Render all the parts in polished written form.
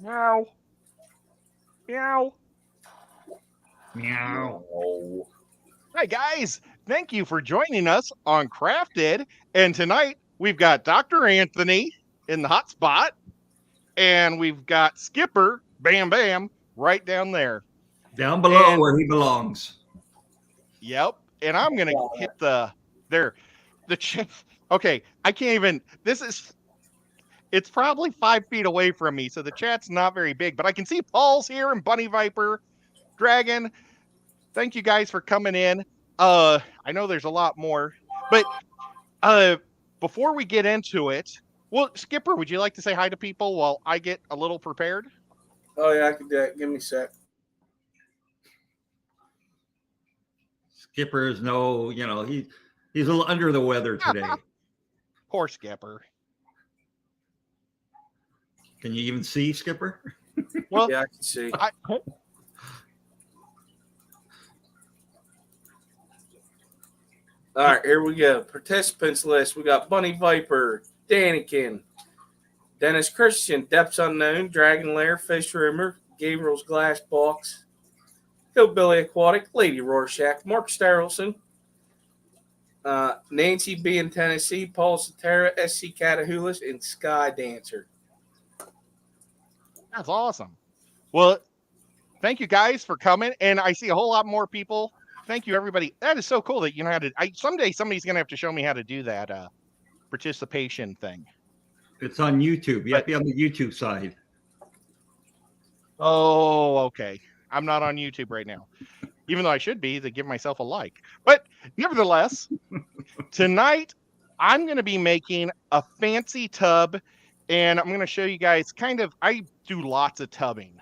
Meow. Meow. Meow. No. Hi, guys. Thank you for joining us on Crafted. And tonight we've got Dr. Anthony in the hot spot, and we've got Skipper, Bam Bam, right down there. Down below And where he belongs. yep. And I'm going to hit there. The chat. Okay. I can't even. It's probably 5 feet away from me. So the chat's not very big, but I can see Paul's here and Bunny Viper, Dragon. Thank you guys for coming in. I know there's a lot more, but before we get into it, well, Skipper, would you like to say hi to people while I get a little prepared? Oh yeah, I can do that. Give me a sec. Skipper is he's a little under the weather today. Poor Skipper. Can you even see Skipper? Well, Yeah, I can see. All right, here we go. Participants list. We got Bunny Viper, Danikin, Dennis Christian, Depths Unknown, Dragon Lair, Fish Rumor, Gabriel's Glass Box, Hillbilly Aquatic, Lady Rorschach, Mark Sterlson, Nancy B in Tennessee, Paul Cetera, SC Catahoulous, and Sky Dancer. That's awesome. Well, thank you guys for coming, and I see a whole lot more people. Thank you, everybody. That is so cool that you know how to. Someday somebody's gonna have to show me how to do that participation thing. It's on YouTube. You have to be on the YouTube side. Oh, okay. I'm not on YouTube right now, even though I should be to give myself a like. But nevertheless, tonight I'm going to be making a fancy tub, and I'm going to show you guys I do lots of tubbing.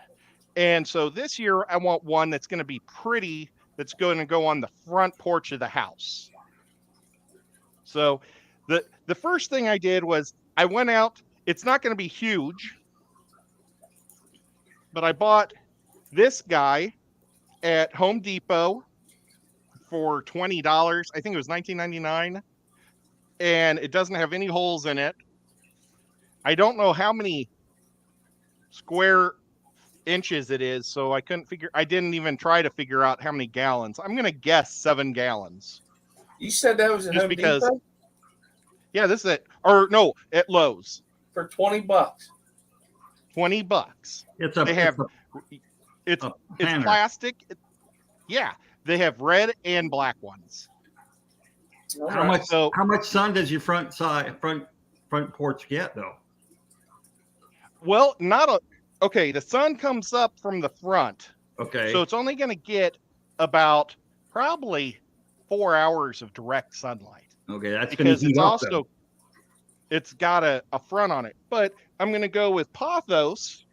And so this year I want one that's going to be pretty, that's going to go on the front porch of the house. So the first thing I did was I went out, it's not going to be huge, but I bought this guy at Home Depot for $20. I think it was $19.99, and it doesn't have any holes in it. I don't know how many square inches it is, so I didn't even try to figure out how many gallons. I'm going to guess 7 gallons. You said that was at Just Home because, Depot? Yeah, this is it. Or no, at Lowe's. For $20. $20. It's It's plastic. Yeah, they have red and black ones. How much sun does your front porch get though? Well, okay, the sun comes up from the front. Okay. So it's only going to get about probably 4 hours of direct sunlight. Okay, that's because it's got a front on it. But I'm going to go with pothos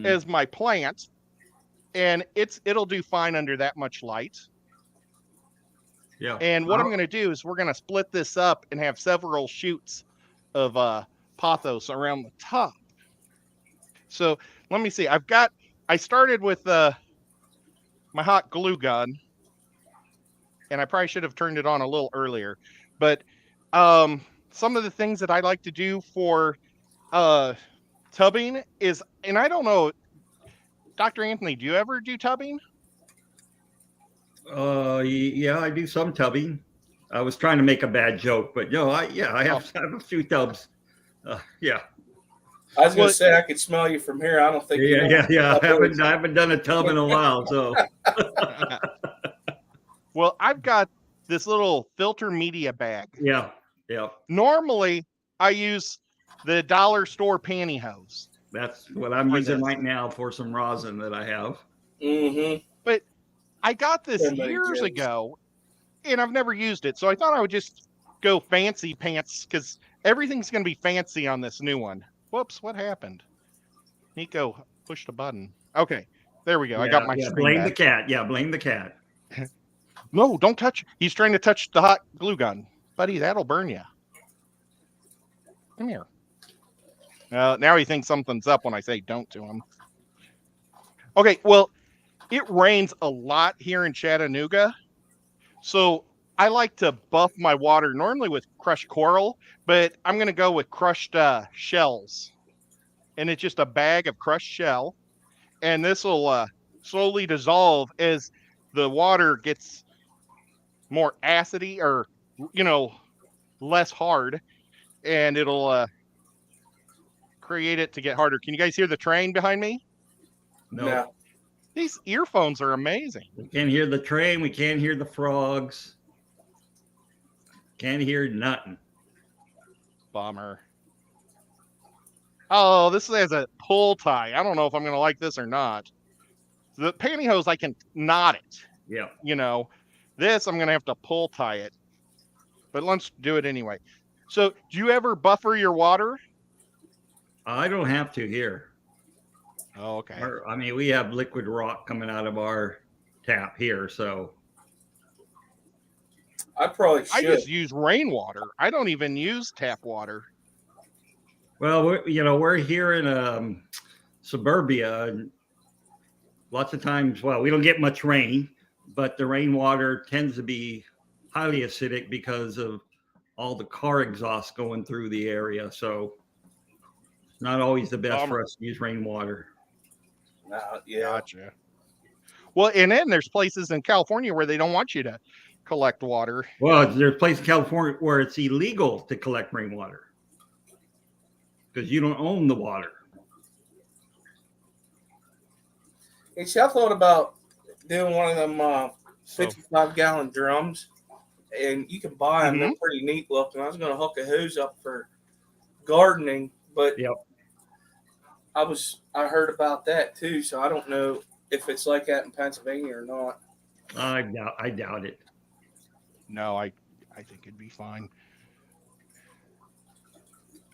as my plant, and it'll do fine under that much light. Yeah. And what I'm going to do is we're going to split this up and have several shoots of pothos around the top. So let me see. I started with my hot glue gun, and I probably should have turned it on a little earlier. But some of the things that I like to do for tubbing is, and I don't know, Dr. Anthony, do you ever do tubbing? Yeah, I do some tubbing. I was trying to make a bad joke, but no, I have a few tubs. Yeah. I was going to say I could smell you from here. I don't think. Yeah. I haven't done a tub in a while, so. Well, I've got this little filter media bag. Yeah. Normally, I use the dollar store pantyhose. That's what I'm using right now for some rosin that I have. Mm-hmm. But I got this years ago, and I've never used it. So I thought I would just go fancy pants because everything's going to be fancy on this new one. Whoops, what happened? Nico pushed a button. Okay, there we go. I got my screen blame back. the cat. Yeah, blame the cat. No, don't touch. He's trying to touch the hot glue gun. Buddy, that'll burn you. Come here. Now he thinks something's up when I say don't to him. Okay, well, it rains a lot here in Chattanooga. So I like to buff my water normally with crushed coral, but I'm going to go with crushed shells. and it's just a bag of crushed shell. And this will slowly dissolve as the water gets more acidy or, less hard, and it'll create it to get harder. Can you guys hear the train behind me? No, These earphones are amazing. we can't hear the train. We can't hear the frogs. Can't hear nothing. Bummer. Oh, this has a pull tie. I don't know if I'm going to like this or not. The pantyhose, I can knot it. Yeah. This, I'm going to have to pull tie it. But let's do it anyway. So, do you ever buffer your water? I don't have to here. Oh, okay. I mean, we have liquid rock coming out of our tap here, so. I probably should. I just use rainwater. I don't even use tap water. Well, we're here in suburbia, and lots of times, well, we don't get much rain, but the rainwater tends to be highly acidic because of all the car exhaust going through the area. So it's not always the best for us to use rainwater. Yeah. Gotcha. Well, and then there's places in California where they don't want you to collect water. Well, there's places in California where it's illegal to collect rainwater because you don't own the water. Hey, see, I thought about doing one of them 55-gallon drums, and you can buy them. They're pretty neat looking. I was going to hook a hose up for gardening, but Yep. I heard about that too, so I don't know if it's like that in Pennsylvania or not. I doubt it. No, I think it'd be fine.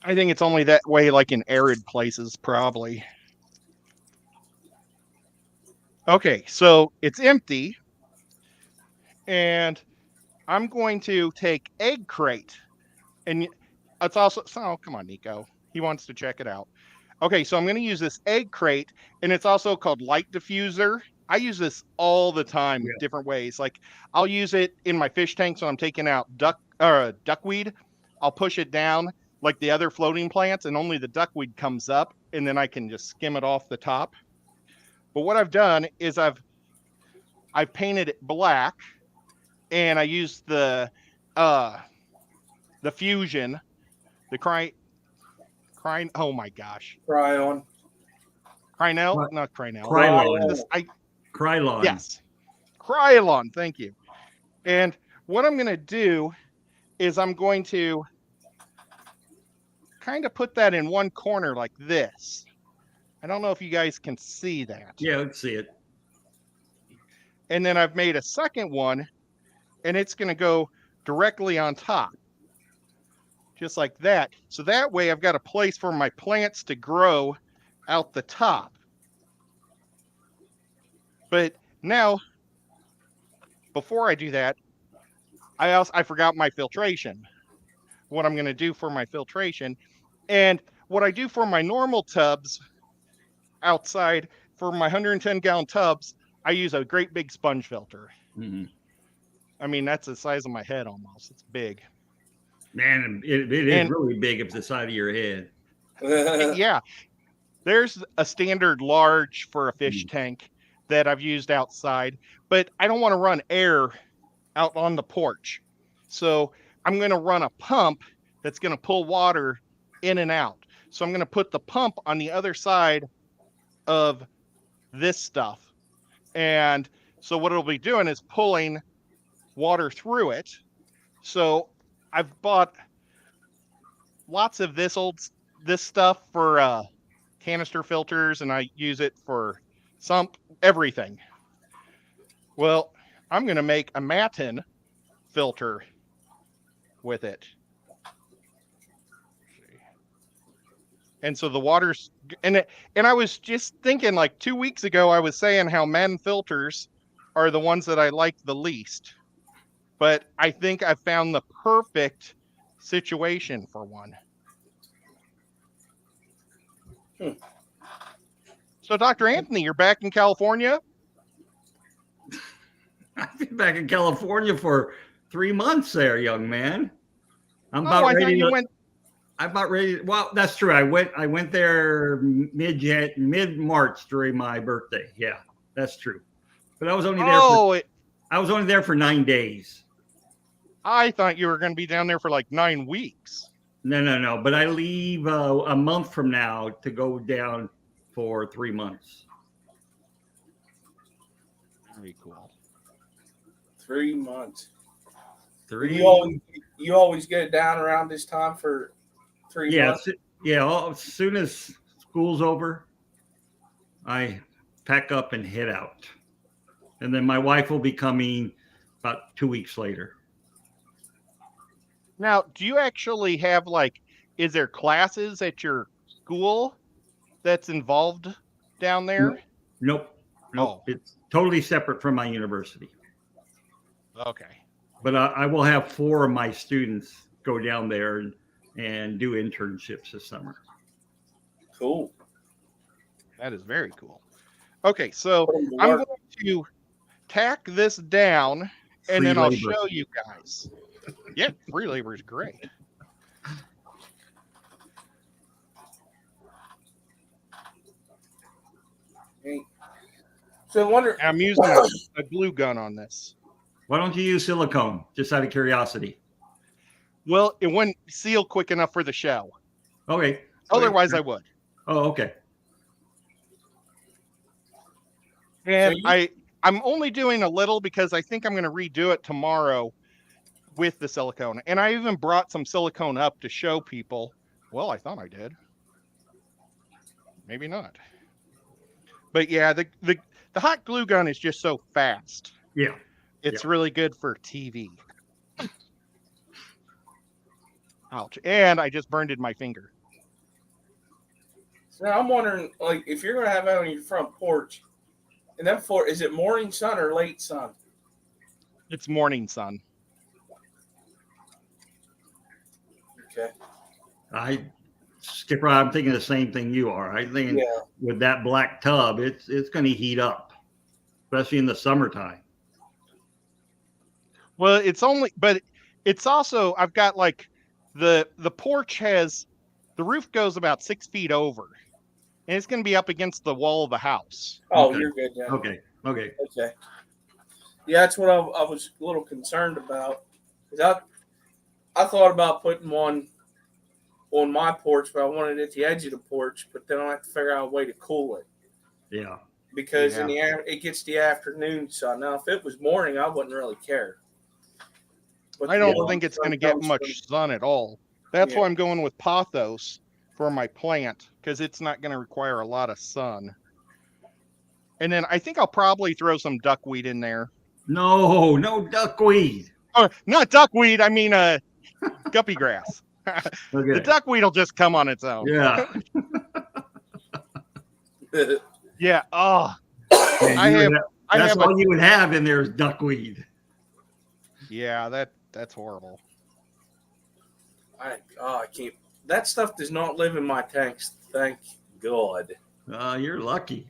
I think it's only that way like in arid places, probably. Okay, so it's empty. And I'm going to take egg crate. And it's also, oh, come on, Nico. He wants to check it out. Okay, so I'm going to use this egg crate, and it's also called light diffuser. I use this all the time, different ways. Like I'll use it in my fish tank, so I'm taking out duckweed. I'll push it down like the other floating plants, and only the duckweed comes up, and then I can just skim it off the top. But what I've done is I've painted it black, and I used the fusion, oh my gosh. Cryon. Crynel? Not Crynel. Krylon. Yes. Krylon, thank you. And what I'm going to do is I'm going to kind of put that in one corner like this. I don't know if you guys can see that. Yeah, let's see it. And then I've made a second one, and it's going to go directly on top. Just like that. So that way I've got a place for my plants to grow out the top. But now, before I do that, I forgot my filtration. What I'm going to do for my filtration. And what I do for my normal tubs outside, for my 110-gallon tubs, I use a great big sponge filter. Mm-hmm. I mean, that's the size of my head almost. It's big. Man, it is really big if it's the side of your head. Yeah. There's a standard large for a fish tank that I've used outside, but I don't want to run air out on the porch. So I'm going to run a pump that's going to pull water in and out. So I'm going to put the pump on the other side of this stuff. And so what it'll be doing is pulling water through it. So I've bought lots of this stuff for canister filters, and I use it for everything. Well, I'm going to make a Matin filter with it. And so the water's, and I was just thinking, like 2 weeks ago, I was saying how Matin filters are the ones that I like the least. But I think I found the perfect situation for one. So, Dr. Anthony, you're back in California? I've been back in California for 3 months there, young man. I'm I'm about ready. Well, that's true. I went there mid March during my birthday. Yeah, that's true. But I was only there for 9 days. I thought you were going to be down there for like 9 weeks. No. But I leave a month from now to go down for 3 months. Very cool. 3 months. 3. You always get down around this time for 3 months? Yeah. As soon as school's over, I pack up and head out. And then my wife will be coming about 2 weeks later. Now, do you actually have is there classes at your school that's involved down there? Nope. Oh. It's totally separate from my university. Okay. But I will have 4 of my students go down there and do internships this summer. Cool. That is very cool. Okay, so I'm going to tack this down and then I'll show you guys. Yeah, free labor is great. So I wonder. I'm using a glue gun on this. Why don't you use silicone, just out of curiosity? Well, it wouldn't seal quick enough for the shell. Okay. Otherwise, I would. Oh, okay. And I'm only doing a little because I think I'm going to redo it tomorrow with the silicone. And I even brought some silicone up to show people. Well, I thought I did. Maybe not. But yeah, the hot glue gun is just so fast. Yeah. It's really good for TV. Ouch. And I just burned my finger. So now I'm wondering, if you're going to have it on your front porch, and then is it morning sun or late sun? It's morning sun. Okay. Skipper, I'm thinking the same thing you are. I think with that black tub, it's going to heat up, especially in the summertime. Well, but it's also, I've got the porch has, the roof goes about 6 feet over, and it's going to be up against the wall of the house. Oh, okay. You're good. Yeah. Okay. Yeah, that's what I was a little concerned about. I thought about putting one on my porch, but I wanted it at the edge of the porch, but then I'll have to figure out a way to cool it. Yeah. Because it gets the afternoon sun. Now, if it was morning, I wouldn't really care. But I don't think it's going to get much sun at all. That's why I'm going with pothos for my plant, because it's not going to require a lot of sun. And then I think I'll probably throw some duckweed in there. No duckweed. Oh, not duckweed. I mean, guppy grass. Okay. The duckweed will just come on its own. Yeah. Yeah. Oh, that's all you would have in there is duckweed. Yeah, that's horrible. I can't. That stuff does not live in my tanks. Thank God. You're lucky.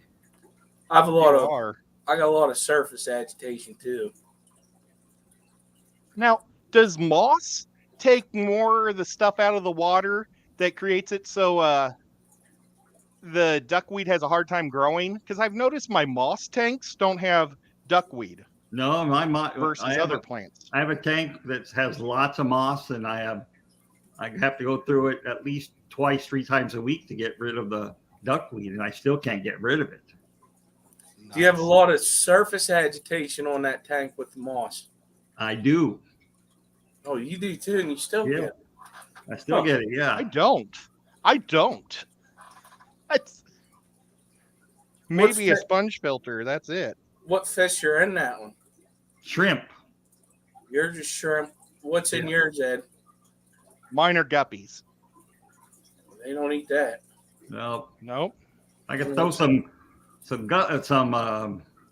I got a lot of surface agitation too. Now, does moss take more of the stuff out of the water that creates it so the duckweed has a hard time growing? Because I've noticed my moss tanks don't have duckweed. No, versus other plants. I have a tank that has lots of moss, and I have to go through it at least 3 times a week to get rid of the duckweed, and I still can't get rid of it. Do you have a lot of surface agitation on that tank with the moss? I do. Oh, you do too, and you still get it. I still get it, yeah. I don't. That's maybe a sponge filter. That's it. What fish are in that one? Shrimp. Yours is shrimp. What's in yours, Ed? Mine are guppies. They don't eat that. No. Nope. I could throw some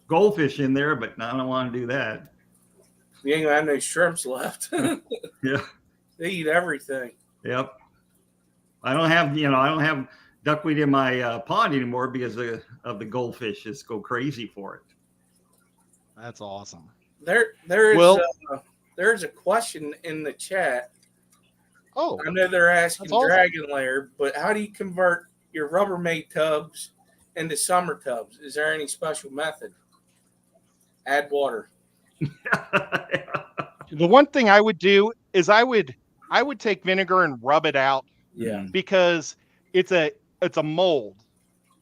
goldfish in there, but I don't want to do that. You ain't gonna have no shrimps left. Yeah. They eat everything. Yep. I don't have duckweed in my pond anymore because of the goldfish. Just go crazy for it. That's awesome. There's a question in the chat. Oh, I know they're asking that's awesome. Dragon Lair, but how do you convert your Rubbermaid tubs into summer tubs? Is there any special method? Add water. The one thing I would do is I would take vinegar and rub it out Yeah. because it's a mold,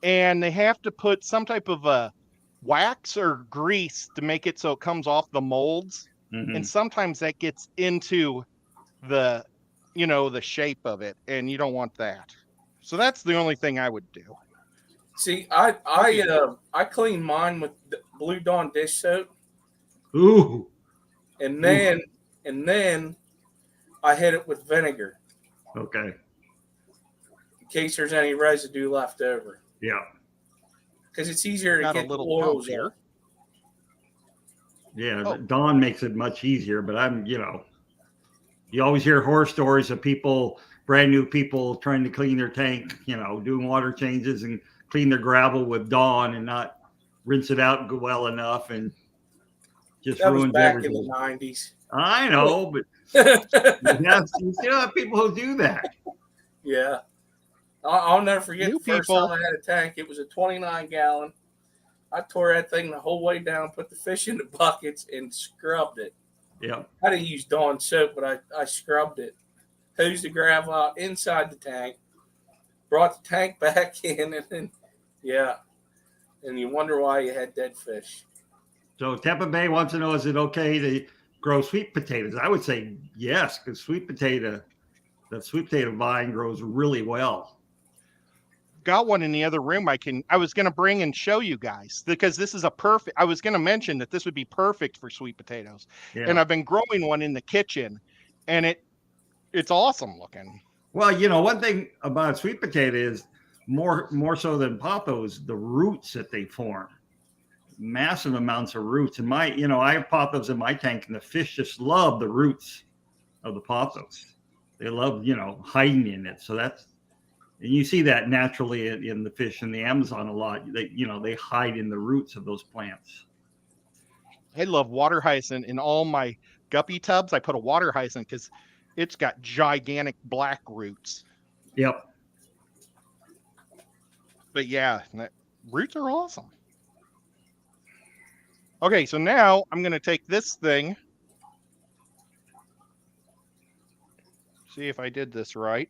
and they have to put some type of a wax or grease to make it so it comes off the molds, and sometimes that gets into the the shape of it, and you don't want that. So that's the only thing I would do. See, I clean mine with Blue Dawn dish soap, Ooh. and then I hit it with vinegar Okay. in case there's any residue left over. Yeah. Because it's easier to Got a get the little oils pump here. off. Yeah. Oh. Dawn makes it much easier, but you always hear horror stories of people, brand new people trying to clean their tank, doing water changes and clean their gravel with Dawn and not rinse it out well enough and just That was ruins back everything. in the 90s. I know, but you still have people who do that. Yeah. I'll never forget New the first people. time I had a tank. It was a 29-gallon. I tore that thing the whole way down, put the fish in the buckets, and scrubbed it. Yeah. I didn't use Dawn soap, but I scrubbed it. Hosed the gravel out inside the tank. Brought the tank back in, and then, and you wonder why you had dead fish. So Tampa Bay wants to know, is it okay to grow sweet potatoes? I would say yes, because the sweet potato vine grows really well. Got one in the other room. I was going to bring and show you guys because this is I was going to mention that this would be perfect for sweet potatoes. Yeah. And I've been growing one in the kitchen, and it's awesome looking. Well, one thing about sweet potato is more so than pothos, the roots that they form. Massive amounts of roots. And I have pothos in my tank, and the fish just love the roots of the pothos. They love, hiding in it. So and you see that naturally in the fish in the Amazon a lot. They hide in the roots of those plants. I love water hyacinth in all my guppy tubs. I put a water hyacinth because it's got gigantic black roots. Yep. But yeah, roots are awesome. Okay, so now I'm going to take this thing. See if I did this right.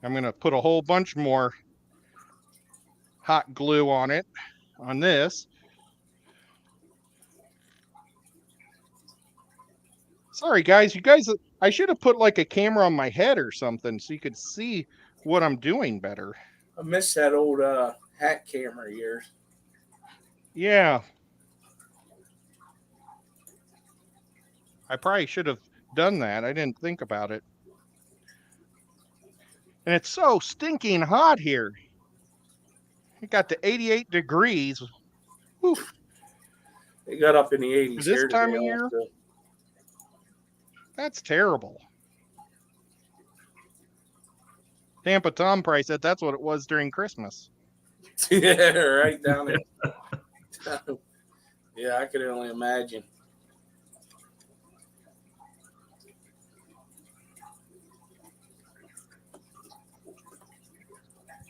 I'm going to put a whole bunch more hot glue on this. Sorry, guys. I should have put like a camera on my head or something so you could see what I'm doing better. I miss that old hat camera of yours. Yeah. I probably should have done that. I didn't think about it. And it's so stinking hot here. It got to 88 degrees. Whew. It got up in the 80s For this here time today of year? also. That's terrible. Tampa Tom probably said that's what it was during Christmas. Yeah, right down there. Yeah, I could only imagine.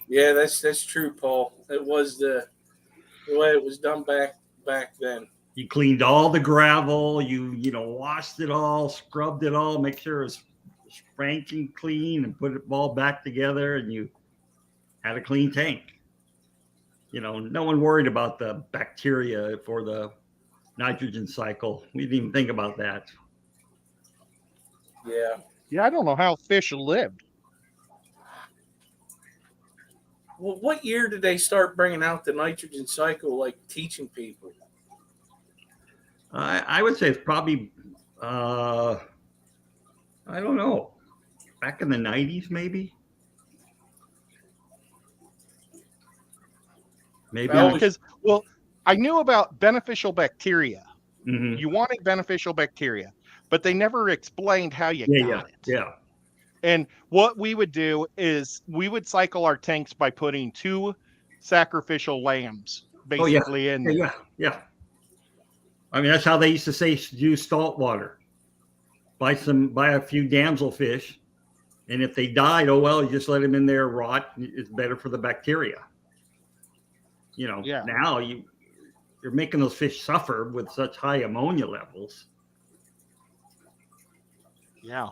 Yeah, that's true, Paul. It was the way it was done back then. You cleaned all the gravel, you washed it all, scrubbed it all, make sure it was spanking clean, and put it all back together, and you had a clean tank. No one worried about the bacteria for the nitrogen cycle. We didn't even think about that. Yeah. Yeah, I don't know how fish lived. Well, what year did they start bringing out the nitrogen cycle, like teaching people? I would say it's probably, I don't know, back in the 90s, maybe. Maybe Because, I knew about beneficial bacteria. Mm-hmm. You wanted beneficial bacteria, but they never explained how you got it. Yeah. And what we would do is we would cycle our tanks by putting 2 sacrificial lambs basically in there. Yeah. I mean, that's how they used to say use salt water. Buy a few damselfish, and if they died, oh well, you just let them in there rot. It's better for the bacteria. Yeah. Now you're making those fish suffer with such high ammonia levels. Yeah.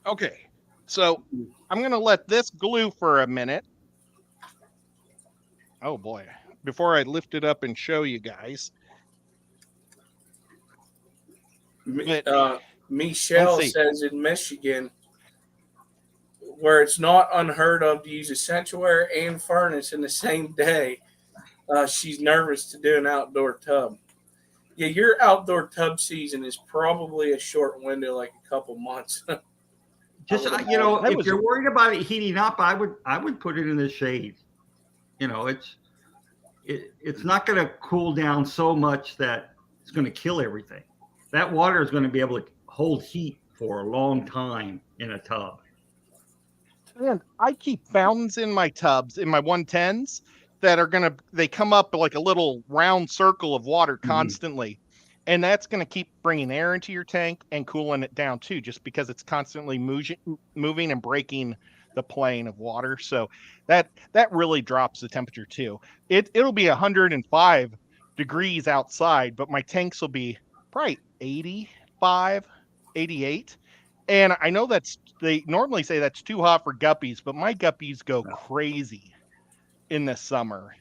Okay. So I'm going to let this glue for a minute. Oh boy. Before I lift it up and show you guys. But, Michelle says in Michigan, where it's not unheard of to use essentialware and furnace in the same day, she's nervous to do an outdoor tub. Yeah, your outdoor tub season is probably a short window, like a couple months. Just if you're worried about it heating up, I would put it in the shade. It's not going to cool down so much that it's going to kill everything. That water is going to be able to hold heat for a long time in a tub. And I keep fountains in my tubs, in my 110s, that they come up like a little round circle of water constantly. And that's going to keep bringing air into your tank and cooling it down too, just because it's constantly moving and breaking the plane of water. So that really drops the temperature too. It'll be 105 degrees outside, but my tanks will be probably 85, 88. And I know they normally say that's too hot for guppies, but my guppies go crazy in the summer.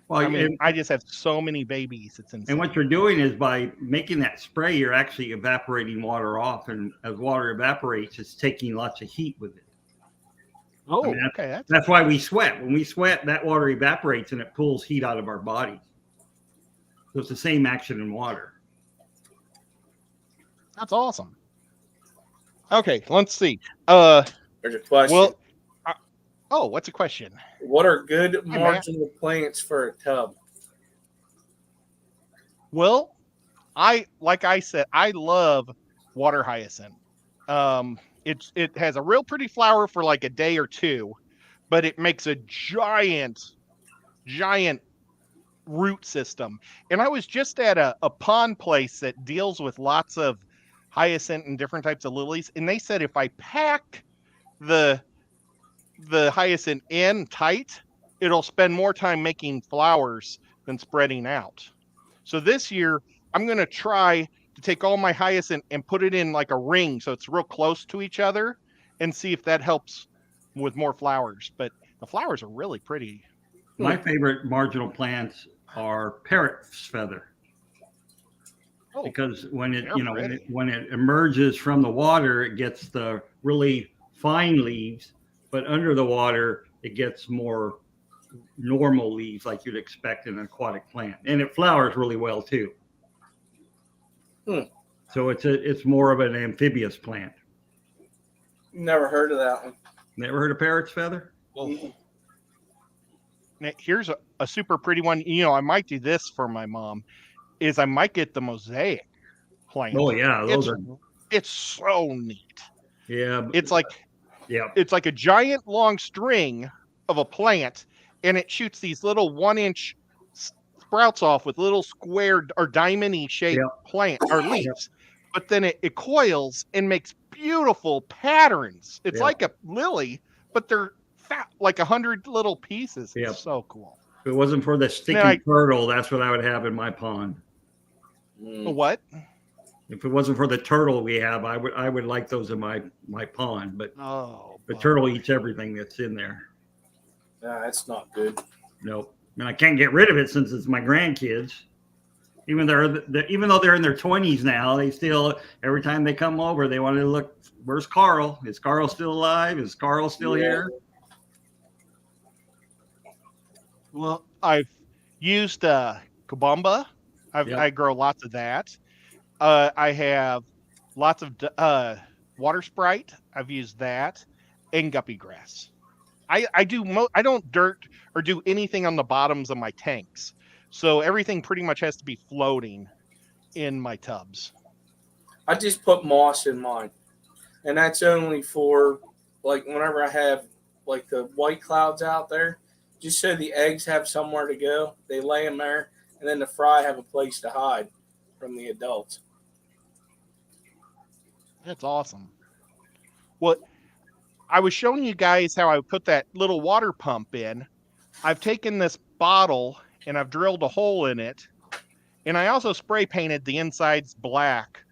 Well, I just have so many babies. It's insane. And what you're doing is by making that spray, you're actually evaporating water off. And as water evaporates, it's taking lots of heat with it. Oh, okay. That's why we sweat. When we sweat, that water evaporates and it pulls heat out of our bodies. So it's the same action in water. That's awesome. Okay, let's see. There's a question. Well, what's a question? What are good marginal plants for a tub? Well, like I said, I love water hyacinth. It has a real pretty flower for like a day or two, but it makes a giant root system. And I was just at a pond place that deals with lots of hyacinth and different types of lilies, and they said if I pack the hyacinth in tight, it'll spend more time making flowers than spreading out. So this year, I'm going to try to take all my hyacinth and put it in like a ring so it's real close to each other and see if that helps with more flowers. But the flowers are really pretty. My favorite marginal plants are parrot's feather. Oh, because when it emerges from the water, it gets the really fine leaves, but under the water, it gets more normal leaves like you'd expect in an aquatic plant, and it flowers really well too. So it's more of an amphibious plant. Never heard of that one. Never heard of parrot's feather? Now, here's a super pretty one. I might do this for my mom. Is I might get the mosaic plant. Oh yeah, it's so neat. Yeah, it's like a giant long string of a plant, and it shoots these little 1-inch sprouts off with little squared or diamond-y shaped plant or leaves. But then it coils and makes beautiful patterns. It's like a lily, but they're fat, like 100 little pieces. It's so cool. If it wasn't for the sticky turtle, that's what I would have in my pond. What? If it wasn't for the turtle we have, I would like those in my pond. But the turtle eats everything that's in there. That's not good. Nope. And I can't get rid of it since it's my grandkids. Even though they're in their 20s now, they still, every time they come over, they want to look, where's Carl? Is Carl still alive? Is Carl still here? Well, I've used Kabamba. I grow lots of that. I have lots of water sprite. I've used that, and guppy grass. I don't dirt or do anything on the bottoms of my tanks. So everything pretty much has to be floating in my tubs. I just put moss in mine. And that's only for, like, whenever I have, like, the white clouds out there, just so the eggs have somewhere to go. They lay them there. and then the fry have a place to hide from the adults. That's awesome. Well, I was showing you guys how I put that little water pump in. I've taken this bottle and I've drilled a hole in it. And I also spray painted the insides black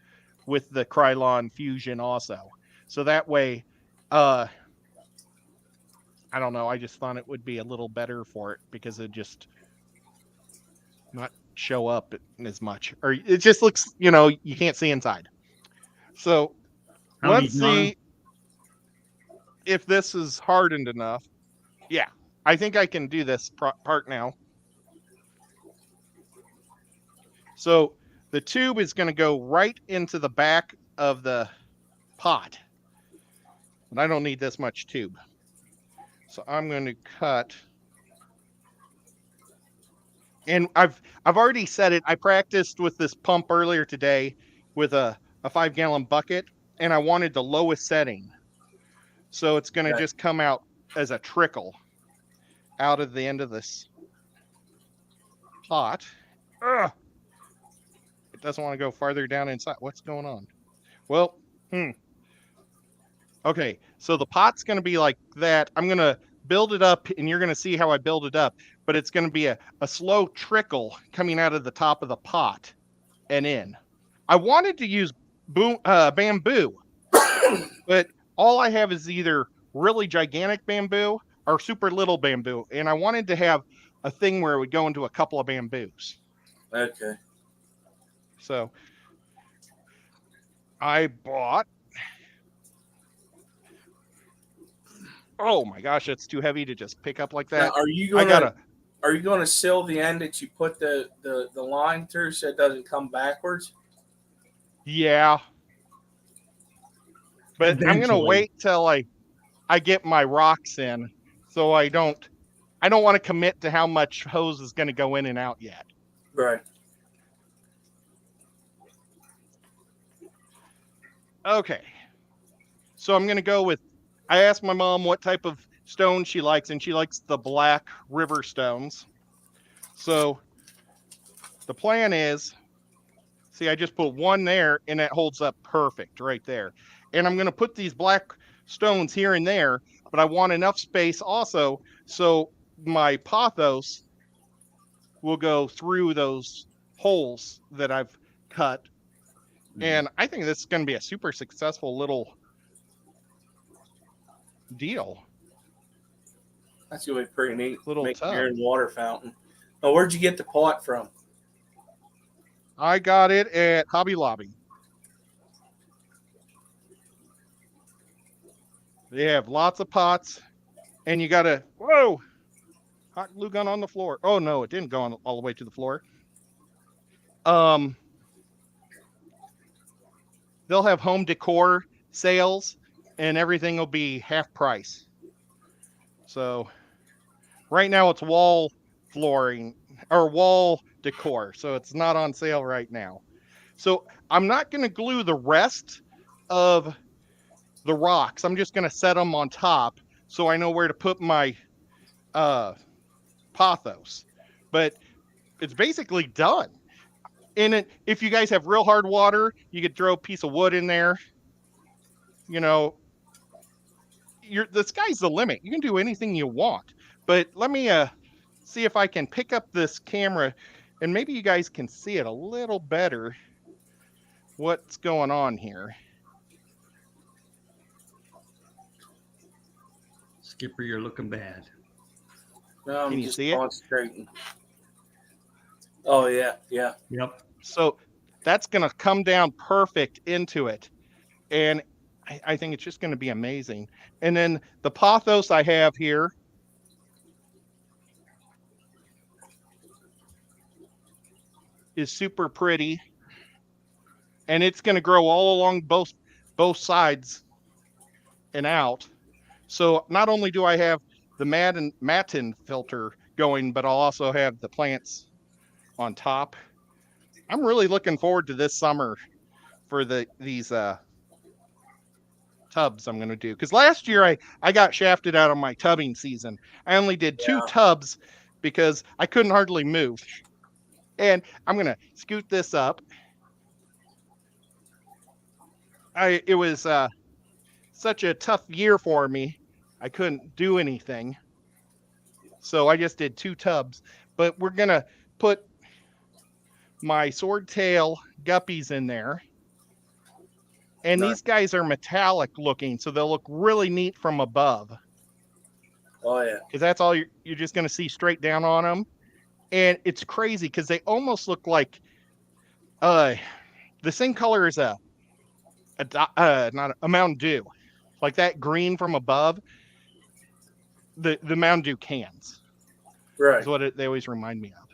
with the Krylon Fusion also. So that way, I don't know, I just thought it would be a little better for it because it just not show up as much. Or it just looks, you can't see inside. So let's see if this is hardened enough. Yeah, I think I can do this part now. So the tube is going to go right into the back of the pot. But I don't need this much tube. So I'm going to cut. And I've already said it. I practiced with this pump earlier today with a 5-gallon bucket, and I wanted the lowest setting. So it's going to just come out as a trickle out of the end of this pot. Ugh. It doesn't want to go farther down inside. What's going on? Well, okay, so the pot's going to be like that. I'm going to build it up, and you're going to see how I build it up. But it's going to be a slow trickle coming out of the top of the pot and in. I wanted to use bamboo, but all I have is either really gigantic bamboo or super little bamboo. And I wanted to have a thing where it would go into a couple of bamboos. Okay. So I bought. Oh my gosh, it's too heavy to just pick up like that. Now, are you going to seal the end that you put the line through so it doesn't come backwards? Yeah. But eventually. I'm going to wait till I get my rocks in, so I don't want to commit to how much hose is going to go in and out yet. Right. Okay. So I'm going to go with, I asked my mom what type of stone she likes, and she likes the black river stones. So the plan is, see, I just put one there, and that holds up perfect right there. And I'm going to put these black stones here and there, but I want enough space also so my pothos will go through those holes that I've cut. And I think this is going to be a super successful little deal. That's going to be pretty neat. Little making your own water fountain. Oh, where'd you get the pot from? I got it at Hobby Lobby. They have lots of pots, and you got to, whoa, hot glue gun on the floor. Oh, no, it didn't go on all the way to the floor. They'll have home decor sales, and everything will be half price. So right now it's wall flooring or wall decor, so it's not on sale right now. So I'm not going to glue the rest of the rocks. I'm just going to set them on top so I know where to put my pothos. But it's basically done. And if you guys have real hard water, you could throw a piece of wood in there. You know, the sky's the limit. You can do anything you want. But let me see if I can pick up this camera, and maybe you guys can see it a little better. What's going on here? Skipper, you're looking bad. No, I'm can you just see concentrating. Oh, yeah. Yep. So that's going to come down perfect into it. And I think it's just going to be amazing. And then the pothos I have here is super pretty. And it's going to grow all along both sides and out. So not only do I have the matin filter going, but I'll also have the plants on top. I'm really looking forward to this summer for these tubs I'm going to do. Because last year I got shafted out of my tubbing season. I only did 2 tubs because I couldn't hardly move. And I'm going to scoot this up. It was such a tough year for me. I couldn't do anything. So I just did 2 tubs. But we're going to put my swordtail guppies in there. And Nice. these guys are metallic looking, so they'll look really neat from above. Oh yeah. Because that's all you're just going to see straight down on them. And it's crazy because they almost look like the same color as not a Mountain Dew, like that green from above. The Mountain Dew cans Right. is what they always remind me of.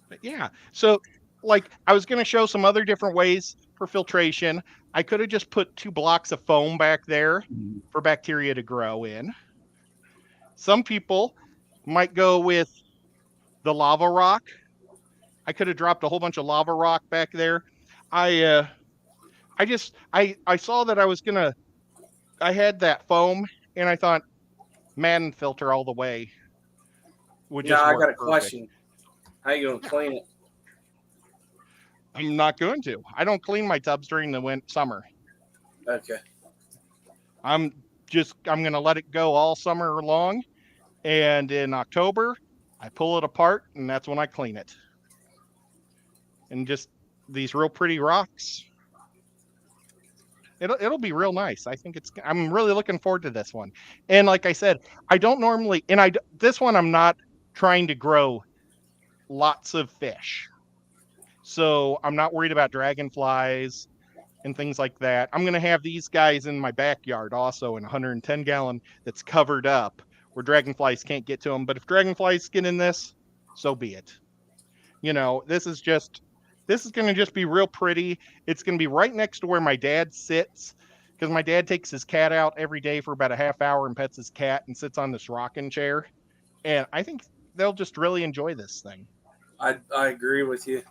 But yeah, so like I was going to show some other different ways for filtration. I could have just put 2 blocks of foam back there for bacteria to grow in. Some people might go with the lava rock. I could have dropped a whole bunch of lava rock back there. I saw that I had that foam, and I thought Madden filter all the way would Now just I work got a perfect. question. How you gonna clean it? I'm not going to. I don't clean my tubs during the summer. Okay. I'm going to let it go all summer long, and in October I pull it apart, and that's when I clean it. And just these real pretty rocks. It'll be real nice. I'm really looking forward to this one. And like I said, I don't normally, and this one I'm not trying to grow lots of fish. So I'm not worried about dragonflies and things like that. I'm going to have these guys in my backyard also in a 110 gallon that's covered up where dragonflies can't get to them. But if dragonflies get in this, so be it. This is going to just be real pretty. It's going to be right next to where my dad sits because my dad takes his cat out every day for about a half hour and pets his cat and sits on this rocking chair. And I think they'll just really enjoy this thing. I agree with you.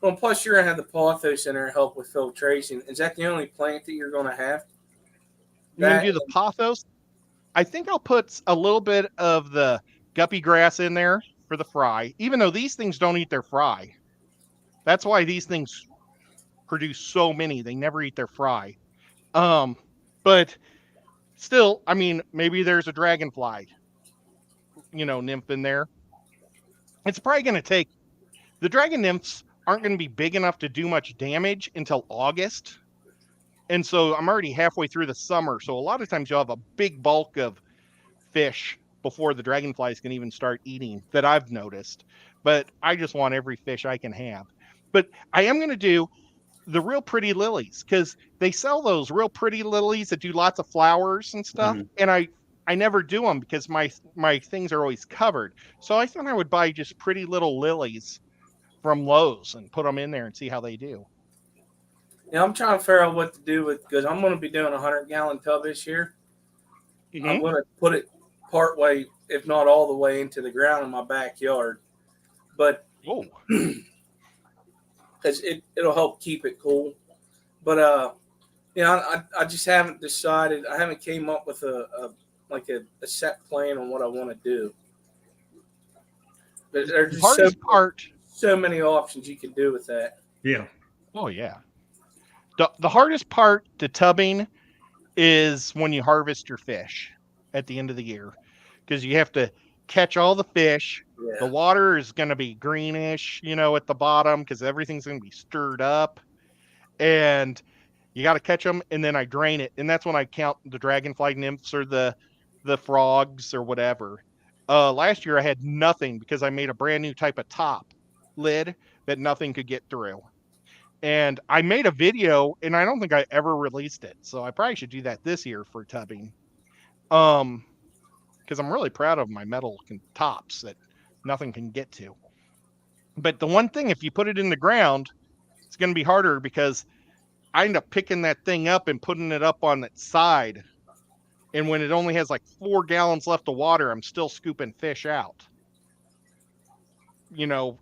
Well, plus you're gonna have the pothos in there help with filtration. Is that the only plant that you're gonna have? You're going to do the pothos. I think I'll put a little bit of the guppy grass in there for the fry, even though these things don't eat their fry. That's why these things produce so many. They never eat their fry. But still, I mean, maybe there's a dragonfly, nymph in there. It's probably going to take, the dragon nymphs aren't going to be big enough to do much damage until August. And so I'm already halfway through the summer. So a lot of times you'll have a big bulk of fish before the dragonflies can even start eating that I've noticed. But I just want every fish I can have. But I am going to do the real pretty lilies because they sell those real pretty lilies that do lots of flowers and stuff. And I never do them because my things are always covered. So I thought I would buy just pretty little lilies from Lowe's and put them in there and see how they do. Yeah, I'm trying to figure out what to do with because I'm going to be doing a 100-gallon tub this year. Mm-hmm. I'm going to put it part way, if not all the way, into the ground in my backyard. But because it'll help keep it cool. But I just haven't decided. I haven't came up with a set plan on what I want to do. There's just so many options you can do with that. Yeah. Oh yeah. The hardest part to tubbing is when you harvest your fish at the end of the year because you have to catch all the fish. Yeah. The water is going to be greenish, at the bottom because everything's going to be stirred up. And you got to catch them, and then I drain it. And that's when I count the dragonfly nymphs or the frogs or whatever. Last year I had nothing because I made a brand new type of top lid that nothing could get through. And I made a video, and I don't think I ever released it. So I probably should do that this year for tubbing. Because I'm really proud of my metal tops that nothing can get to. But the one thing, if you put it in the ground, it's going to be harder because I end up picking that thing up and putting it up on its side. And when it only has like 4 gallons left of water, I'm still scooping fish out. And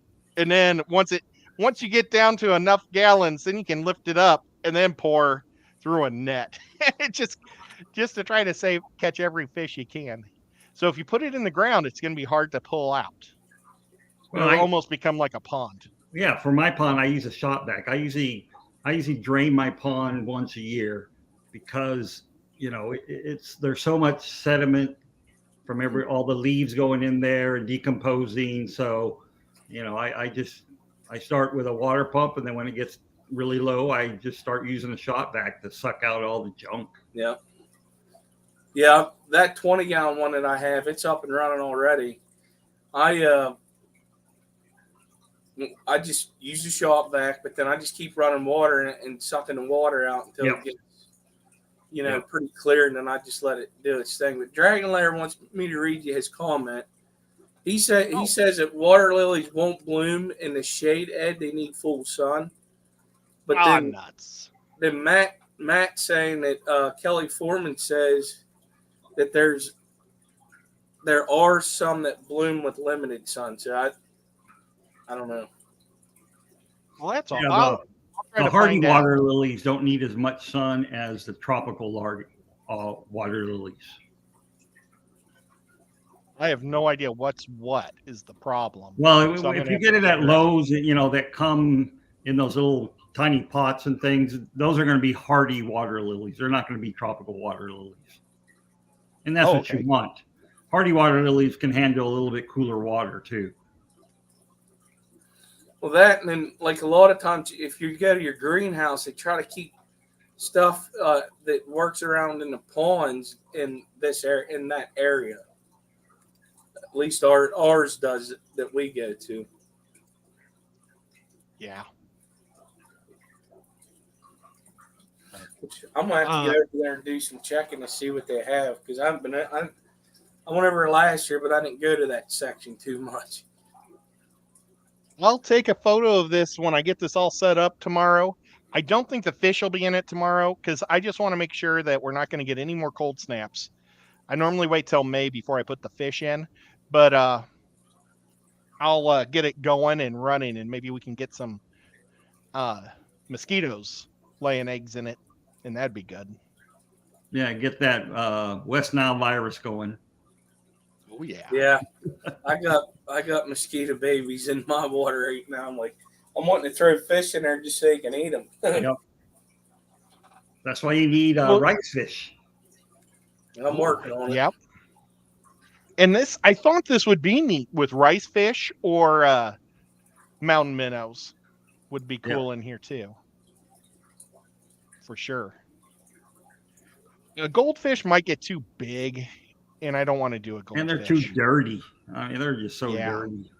then once you get down to enough gallons, then you can lift it up and then pour through a net. just to try to catch every fish you can. So if you put it in the ground, it's going to be hard to pull out. Well, It'll almost become like a pond. yeah, for my pond, I use a shop vac. I usually drain my pond once a year because it's there's so much sediment from all the leaves going in there and decomposing. So, I start with a water pump, and then when it gets really low, I just start using a shop vac to suck out all the junk. Yeah. Yeah, that 20-gallon one that I have, it's up and running already. I just use the shop vac, but then I just keep running water and sucking the water out until it gets, pretty clear, and then I just let it do its thing. But Dragon Lair wants me to read you his comment. He says that water lilies won't bloom in the shade, Ed. They need full sun. But then nuts. Then Matt saying that Kelly Foreman says that there are some that bloom with limited sun. So I don't know. Well, that's all. Yeah, the hardy find water out. lilies don't need as much sun as the tropical water lilies. I have no idea what is the problem. Well, So if you get it at Lowe's, that come in those little tiny pots and things, those are going to be hardy water lilies. They're not going to be tropical water lilies. And that's what you want. Hardy water lilies can handle a little bit cooler water too. Well, that, and then like a lot of times, if you go to your greenhouse, they try to keep stuff that works around in the ponds in that area. At least ours does that we go to. Yeah. I'm gonna have to get over there and do some checking to see what they have, because I went over last year, but I didn't go to that section too much. I'll take a photo of this when I get this all set up tomorrow. I don't think the fish will be in it tomorrow because I just want to make sure that we're not going to get any more cold snaps. I normally wait till May before I put the fish in, but I'll get it going and running, and maybe we can get some mosquitoes laying eggs in it, and that'd be good. Yeah, get that West Nile virus going. Oh yeah. Yeah, I got mosquito babies in my water right now. I'm wanting to throw fish in there just so you can eat them. Yep. That's why you need rice fish. I'm working on it. Yep. And I thought this would be neat with rice fish or mountain minnows would be cool in here too. For sure. A goldfish might get too big, and I don't want to do a goldfish. And they're too dirty. I mean, they're just so dirty.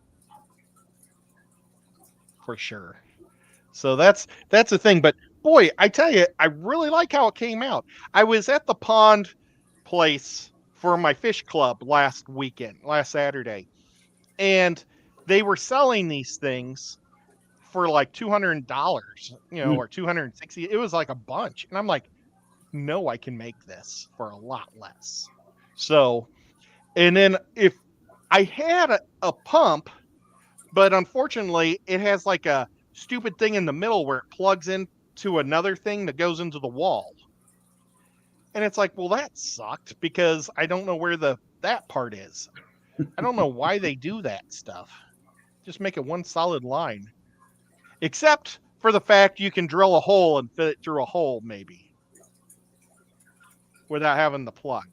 For sure. So that's the thing. But boy, I tell you, I really like how it came out. I was at the pond place for my fish club last Saturday, and they were selling these things for like $200, or $260. It was like a bunch, and I'm like, no, I can make this for a lot less. So, and then if I had a pump, but unfortunately it has like a stupid thing in the middle where it plugs into another thing that goes into the wall. And it's like, well, that sucked because I don't know where that part is. I don't know why they do that stuff. Just make it one solid line. Except for the fact you can drill a hole and fit it through a hole, maybe, without having the plug.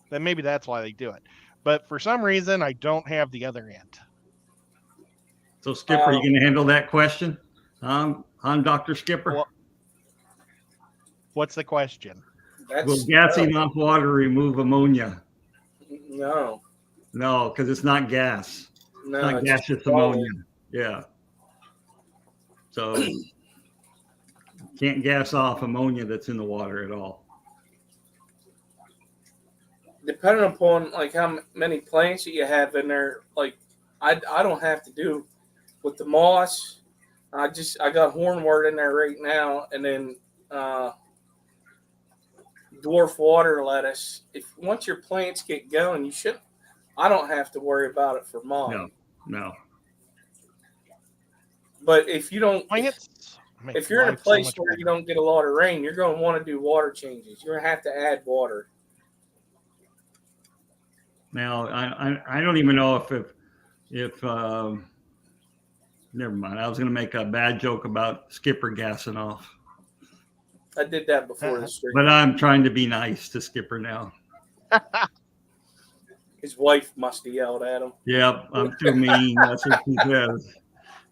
Then maybe that's why they do it. But for some reason, I don't have the other end. So, Skipper, are you going to handle that question? I'm Dr. Skipper. Well, what's the question? Will gassing off water remove ammonia? No. No, because it's not gas. No, it's not gas, it's ammonia. Yeah. So can't gas off ammonia that's in the water at all. Depending upon like how many plants that you have in there, like I don't have to do with the moss. I got hornwort in there right now, and then dwarf water lettuce. Once your plants get going, I don't have to worry about it for mine. No. But if you don't, if you're in a place where better. you don't get a lot of rain, you're going to want to do water changes. You're going to have to add water. Now, I don't even know if Never mind. I was going to make a bad joke about Skipper gassing off. I did that before the stream. But I'm trying to be nice to Skipper now. His wife must have yelled at him. Yep, I'm too mean. That's what she says.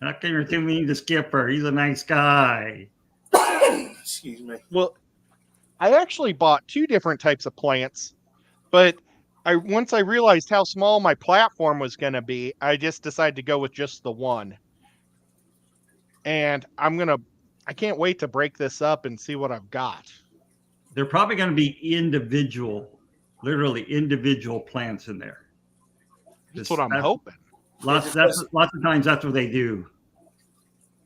How come you're too mean to Skipper? He's a nice guy. Excuse me. Well, I actually bought 2 different types of plants, but once I realized how small my platform was going to be, I just decided to go with just the one. And I can't wait to break this up and see what I've got. They're probably going to be literally individual plants in there. That's what I'm hoping. Lots of times that's what they do.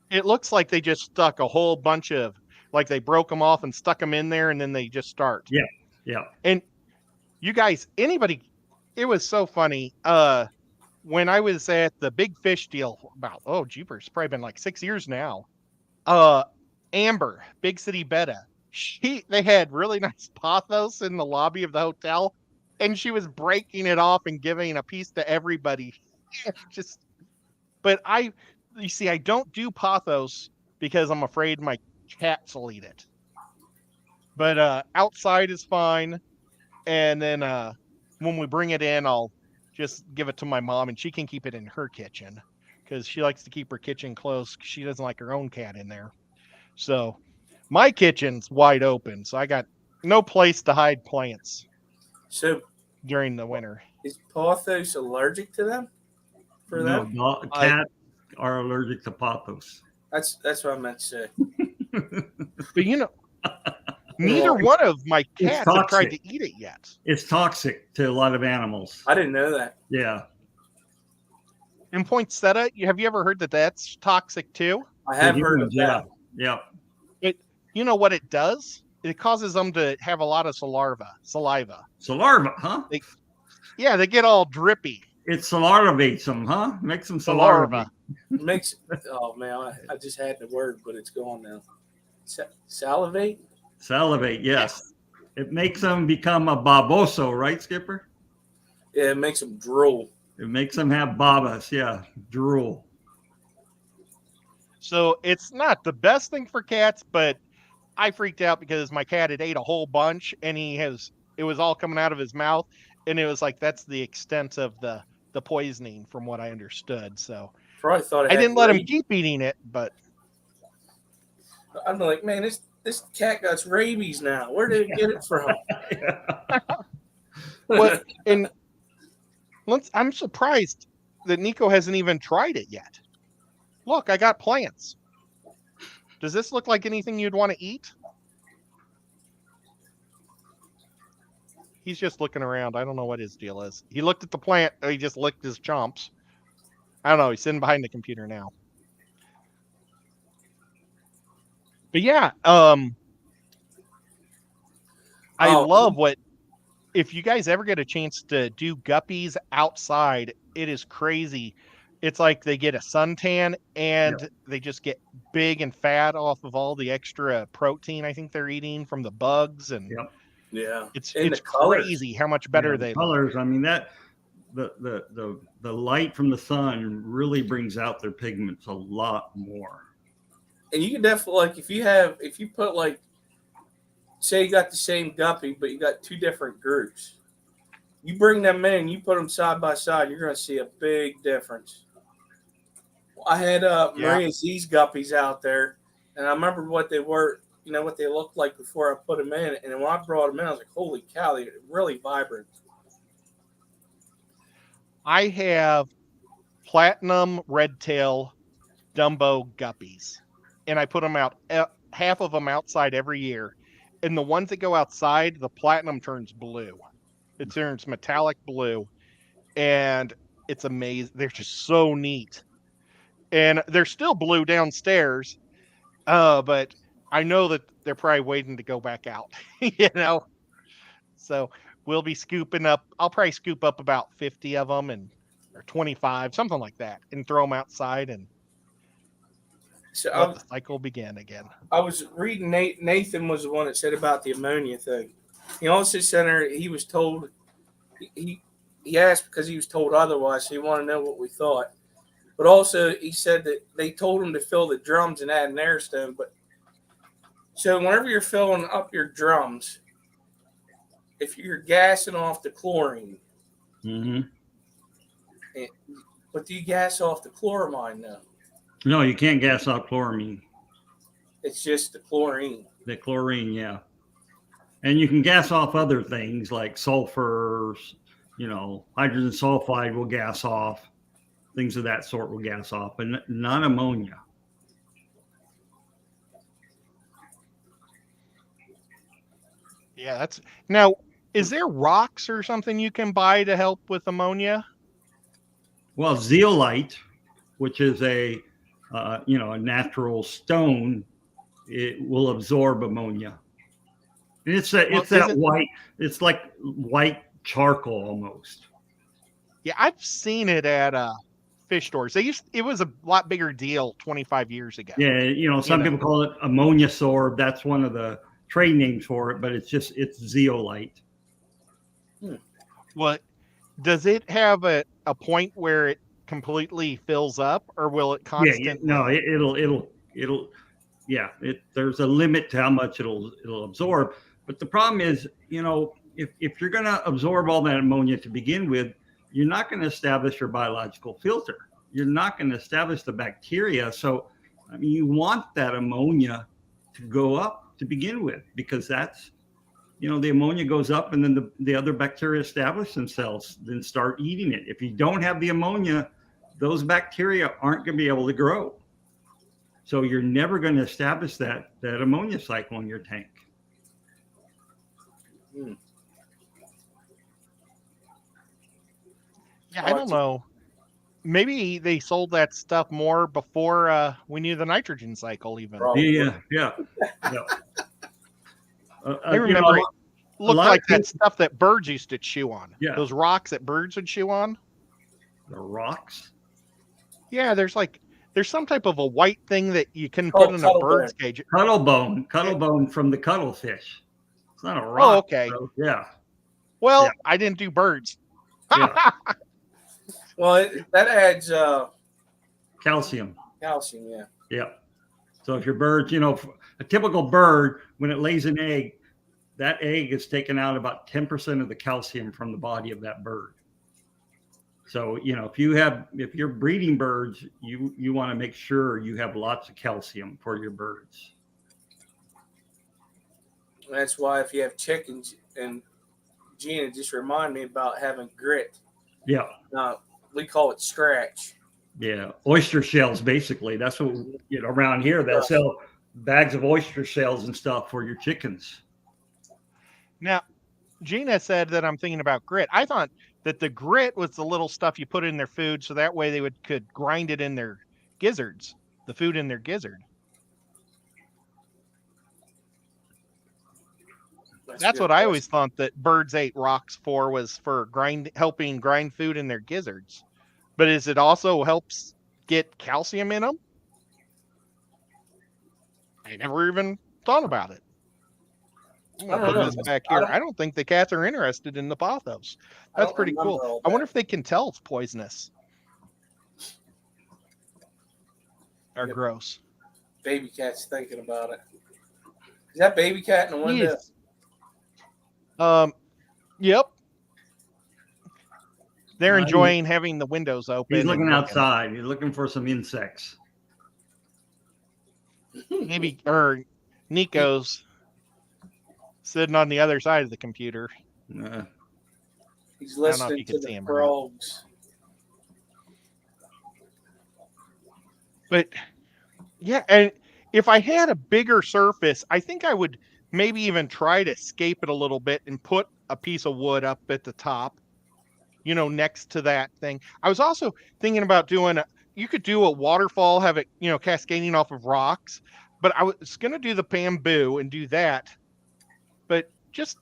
It looks like they just stuck a whole bunch of, like they broke them off and stuck them in there, and then they just start. Yeah, yeah. And you guys, it was so funny. When I was at the Big Fish deal about, jeepers, probably been like 6 years now. Amber, Big City Betta, they had really nice pothos in the lobby of the hotel, and she was breaking it off and giving a piece to everybody. But you see, I don't do pothos because I'm afraid my cats will eat it. But outside is fine, and then when we bring it in, I'll just give it to my mom, and she can keep it in her kitchen because she likes to keep her kitchen close. She doesn't like her own cat in there. So my kitchen's wide open, so I got no place to hide plants. So during the winter, is pothos allergic to them? No, cats are allergic to pothos. That's what I meant to say. But neither one of my cats have tried to eat it yet. It's toxic to a lot of animals. I didn't know that. Yeah. In poinsettia, have you ever heard that that's toxic too? I have heard of that. Yeah. You know what it does? It causes them to have a lot of saliva. Saliva, huh? They get all drippy. It salarivates them, huh? Makes them salivate. Oh man, I just had the word, but it's gone now. Salivate? Salivate, yes. It makes them become a baboso, right, Skipper? Yeah, it makes them drool. It makes them have babas, yeah, drool. So it's not the best thing for cats, but I freaked out because my cat had ate a whole bunch, and it was all coming out of his mouth, and it was like that's the extent of the poisoning from what I understood. So probably thought I didn't let him keep eating it, but I'm like, man, this cat got rabies now. Where did it get it from? I'm surprised that Nico hasn't even tried it yet. Look, I got plants. Does this look like anything you'd want to eat? He's just looking around. I don't know what his deal is. He looked at the plant. He just licked his chomps. I don't know. He's sitting behind the computer now. But yeah, I love if you guys ever get a chance to do guppies outside, it is crazy. It's like they get a suntan and they just get big and fat off of all the extra protein I think they're eating from the bugs, and it's crazy how much better they colors. I mean, that the light from the sun really brings out their pigments a lot more. And you can definitely, like, if you put, like, say you got the same guppy, but you got 2 different groups. You bring them in, you put them side by side, you're going to see a big difference. I had Maria Z's guppies out there, and I remember what they were, what they looked like before I put them in. And when I brought them in, I was like, holy cow, they're really vibrant. I have platinum red tail Dumbo guppies, and I put them out, half of them outside every year. And the ones that go outside, the platinum turns blue. It turns metallic blue, and it's amazing. They're just so neat. And they're still blue downstairs, but I know that they're probably waiting to go back out, So we'll be scooping up. I'll probably scoop up about 50 of them or 25, something like that, and throw them outside and let the cycle begin again. I was reading Nathan was the one that said about the ammonia thing. He also said he was told, he asked because he was told otherwise, so he wanted to know what we thought. But also, he said that they told him to fill the drums and add an air stone. But so whenever you're filling up your drums, if you're gassing off the chlorine, Mm-hmm. but do you gas off the chloramine now? No, you can't gas out chloramine. It's just the chlorine. The chlorine, yeah. And you can gas off other things like sulfur, hydrogen sulfide will gas off. Things of that sort will gas off, but not ammonia. Yeah, that's now. Is there rocks or something you can buy to help with ammonia? Well, zeolite, which is a natural stone, it will absorb ammonia. And it's white. It's like white charcoal almost. Yeah, I've seen it at fish stores. It was a lot bigger deal 25 years ago. Yeah, some people call it ammonia sorb. That's one of the trade names for it, but it's zeolite. Well, does it have a point where it completely fills up, or will it constantly? There's a limit to how much it'll absorb. But the problem is, if you're going to absorb all that ammonia to begin with, you're not going to establish your biological filter. You're not going to establish the bacteria. So, you want that ammonia to go up to begin with, because that's, the ammonia goes up and then the other bacteria establish themselves, then start eating it. If you don't have the ammonia, those bacteria aren't going to be able to grow. So you're never going to establish that ammonia cycle in your tank. Yeah, I don't know. Maybe they sold that stuff more before we knew the nitrogen cycle even. Yeah. I remember it looked like that stuff that birds used to chew on. Yeah. Those rocks that birds would chew on. The rocks? Yeah, there's some type of a white thing that you can put in a bird's cage. Cuttlebone from the cuttlefish. It's not a rock. Oh, okay. So, yeah. Well, yeah. I didn't do birds. Yeah. Well, that adds calcium. Calcium, yeah. Yeah. So if your bird, a typical bird, when it lays an egg, that egg is taking out about 10% of the calcium from the body of that bird. So, if you're breeding birds, you want to make sure you have lots of calcium for your birds. That's why if you have chickens, and Gina just reminded me about having grit. Yeah. We call it scratch. Yeah. Oyster shells, basically. That's what, around here, they'll sell bags of oyster shells and stuff for your chickens. Now, Gina said that I'm thinking about grit. I thought that the grit was the little stuff you put in their food, so that way they could grind it in their gizzards, the food in their gizzard. That's what I always thought that birds ate rocks for, was for helping grind food in their gizzards. But is it also helps get calcium in them? I never even thought about it. I'm gonna put this back here. I don't think the cats are interested in the pothos. That's pretty cool. I wonder if they can tell it's poisonous or gross. Baby cat's thinking about it. Is that baby cat in the window? Yep. They're enjoying having the windows open. He's looking outside. He's looking for some insects. Maybe, or Nico's sitting on the other side of the computer. He's listening to the frogs. But yeah, and if I had a bigger surface, I think I would maybe even try to escape it a little bit and put a piece of wood up at the top, next to that thing. I was also thinking about you could do a waterfall, have it, cascading off of rocks, but I was going to do the bamboo and do that. But just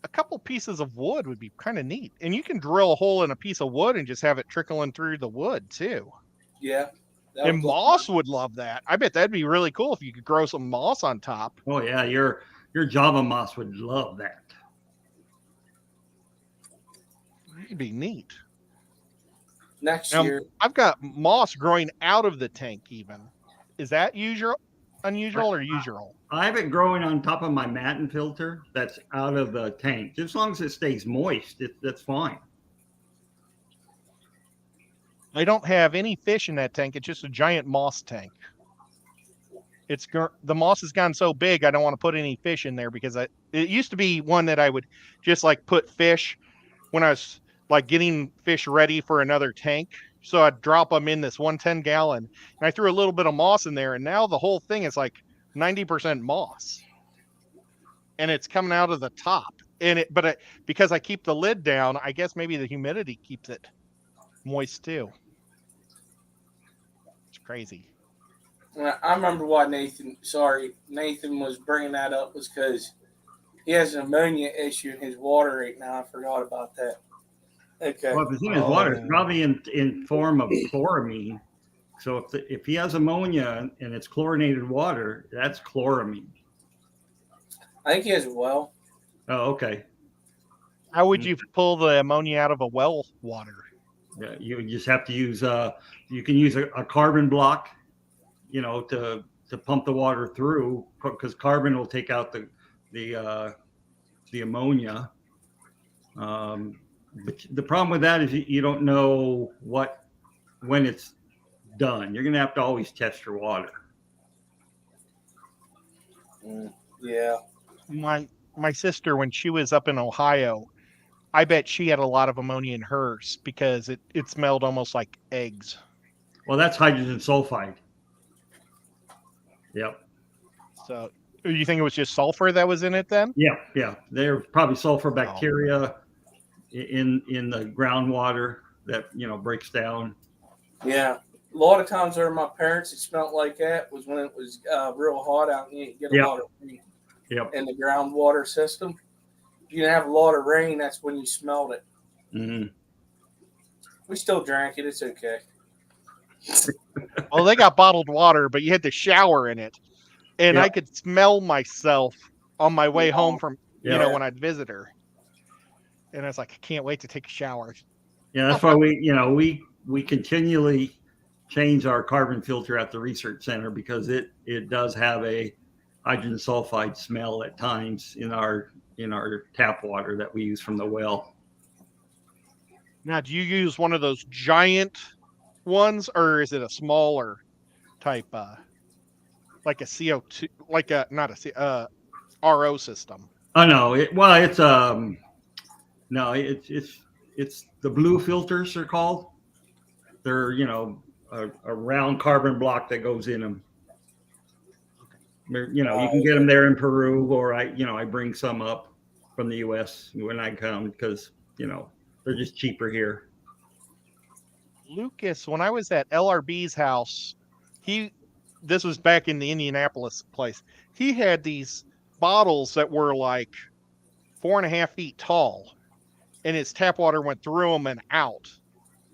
a couple pieces of wood would be kind of neat. And you can drill a hole in a piece of wood and just have it trickling through the wood too. Yeah. And moss would love that. I bet that'd be really cool if you could grow some moss on top. Oh yeah, your Java moss would love that. It'd be neat. next Now, year. I've got moss growing out of the tank even. Is that unusual or usual? I have it growing on top of my matin filter that's out of the tank. Just as long as it stays moist, that's fine. I don't have any fish in that tank. It's just a giant moss tank. The moss has gone so big, I don't want to put any fish in there because it used to be one that I would just like put fish when I was like getting fish ready for another tank. So I'd drop them in this 110-gallon, and I threw a little bit of moss in there, and now the whole thing is like 90% moss, and it's coming out of the top. Because I keep the lid down, I guess maybe the humidity keeps it moist too. It's crazy. I remember why Nathan was bringing that up was because he has an ammonia issue in his water right now. I forgot about that. Okay. Well, if it's in his water, it's probably in form of chloramine. So if he has ammonia and it's chlorinated water, that's chloramine. I think he has a well. Oh, okay. How would you pull the ammonia out of a well water? Yeah, you just have to use you can use a carbon block, to pump the water through, because carbon will take out the ammonia. But the problem with that is you don't know when it's done. You're going to have to always test your water. Yeah. My sister, when she was up in Ohio, I bet she had a lot of ammonia in hers because it smelled almost like eggs. Well, that's hydrogen sulfide. Yep. So you think it was just sulfur that was in it then? Yeah. There's probably sulfur bacteria in the groundwater that breaks down. Yeah. A lot of times where my parents, it smelled like that was when it was real hot out and you didn't get a lot of rain in the groundwater system. If you didn't have a lot of rain, that's when you smelled it. Mm-hmm. We still drank it. It's okay. Well, they got bottled water, but you had to shower in it. And I could smell myself on my way home from, when I'd visit her. And I was like, I can't wait to take a shower. Yeah, that's why we continually change our carbon filter at the research center, because it does have a hydrogen sulfide smell at times in our tap water that we use from the well. Now, do you use one of those giant ones, or is it a smaller type, like a CO2, like RO system? Oh no, it's the blue filters are called. They're a round carbon block that goes in them. You can get them there in Peru, or I bring some up from the U.S. when I come, because they're just cheaper here. Lucas, when I was at LRB's house, this was back in the Indianapolis place. He had these bottles that were like 4.5 feet tall, and his tap water went through them and out.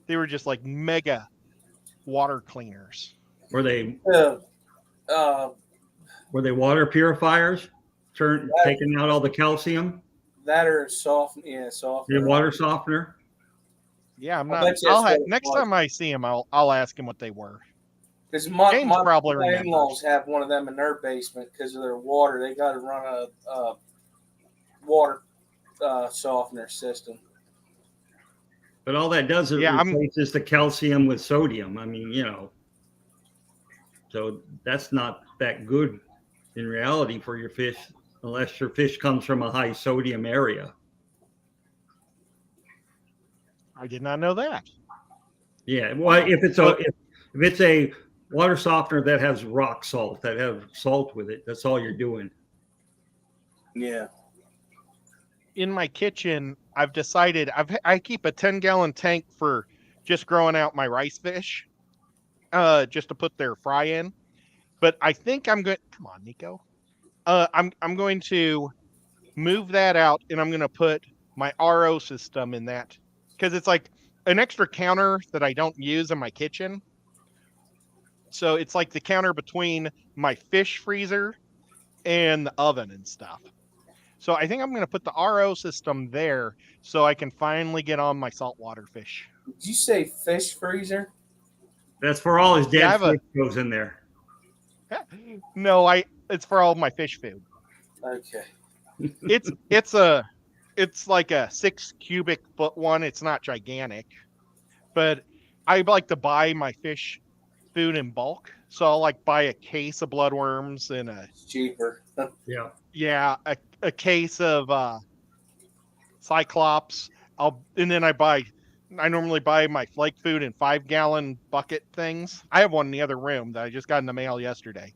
They were just like mega water cleaners. Were they water purifiers, taking out all the calcium? That or softener. Your water softener? Yeah, I'm not. Next time I see him, I'll ask him what they were. Because my in-laws have one of them in their basement because of their water. They got to run a water softener system. But all that does is replaces the calcium with sodium. I mean, so that's not that good in reality for your fish, unless your fish comes from a high sodium area. I did not know that. Yeah, well, if it's a water softener that has rock salt, that have salt with it, that's all you're doing. Yeah. In my kitchen, I've decided I keep a 10-gallon tank for just growing out my rice fish, just to put their fry in. But I think I'm going. Come on, Nico. I'm going to move that out, and I'm going to put my RO system in that, because it's like an extra counter that I don't use in my kitchen. So it's like the counter between my fish freezer and the oven and stuff. So I think I'm going to put the RO system there so I can finally get on my saltwater fish Did you say fish freezer? That's for all his Yeah, I dead have a fish goes in there. no. It's for all my fish food. Okay. It's like a 6 cubic foot one. It's not gigantic, but I like to buy my fish food in bulk. So I'll like buy a case of bloodworms and It's cheaper. a case of Cyclops. I normally buy my flake food in 5-gallon bucket things. I have one in the other room that I just got in the mail yesterday.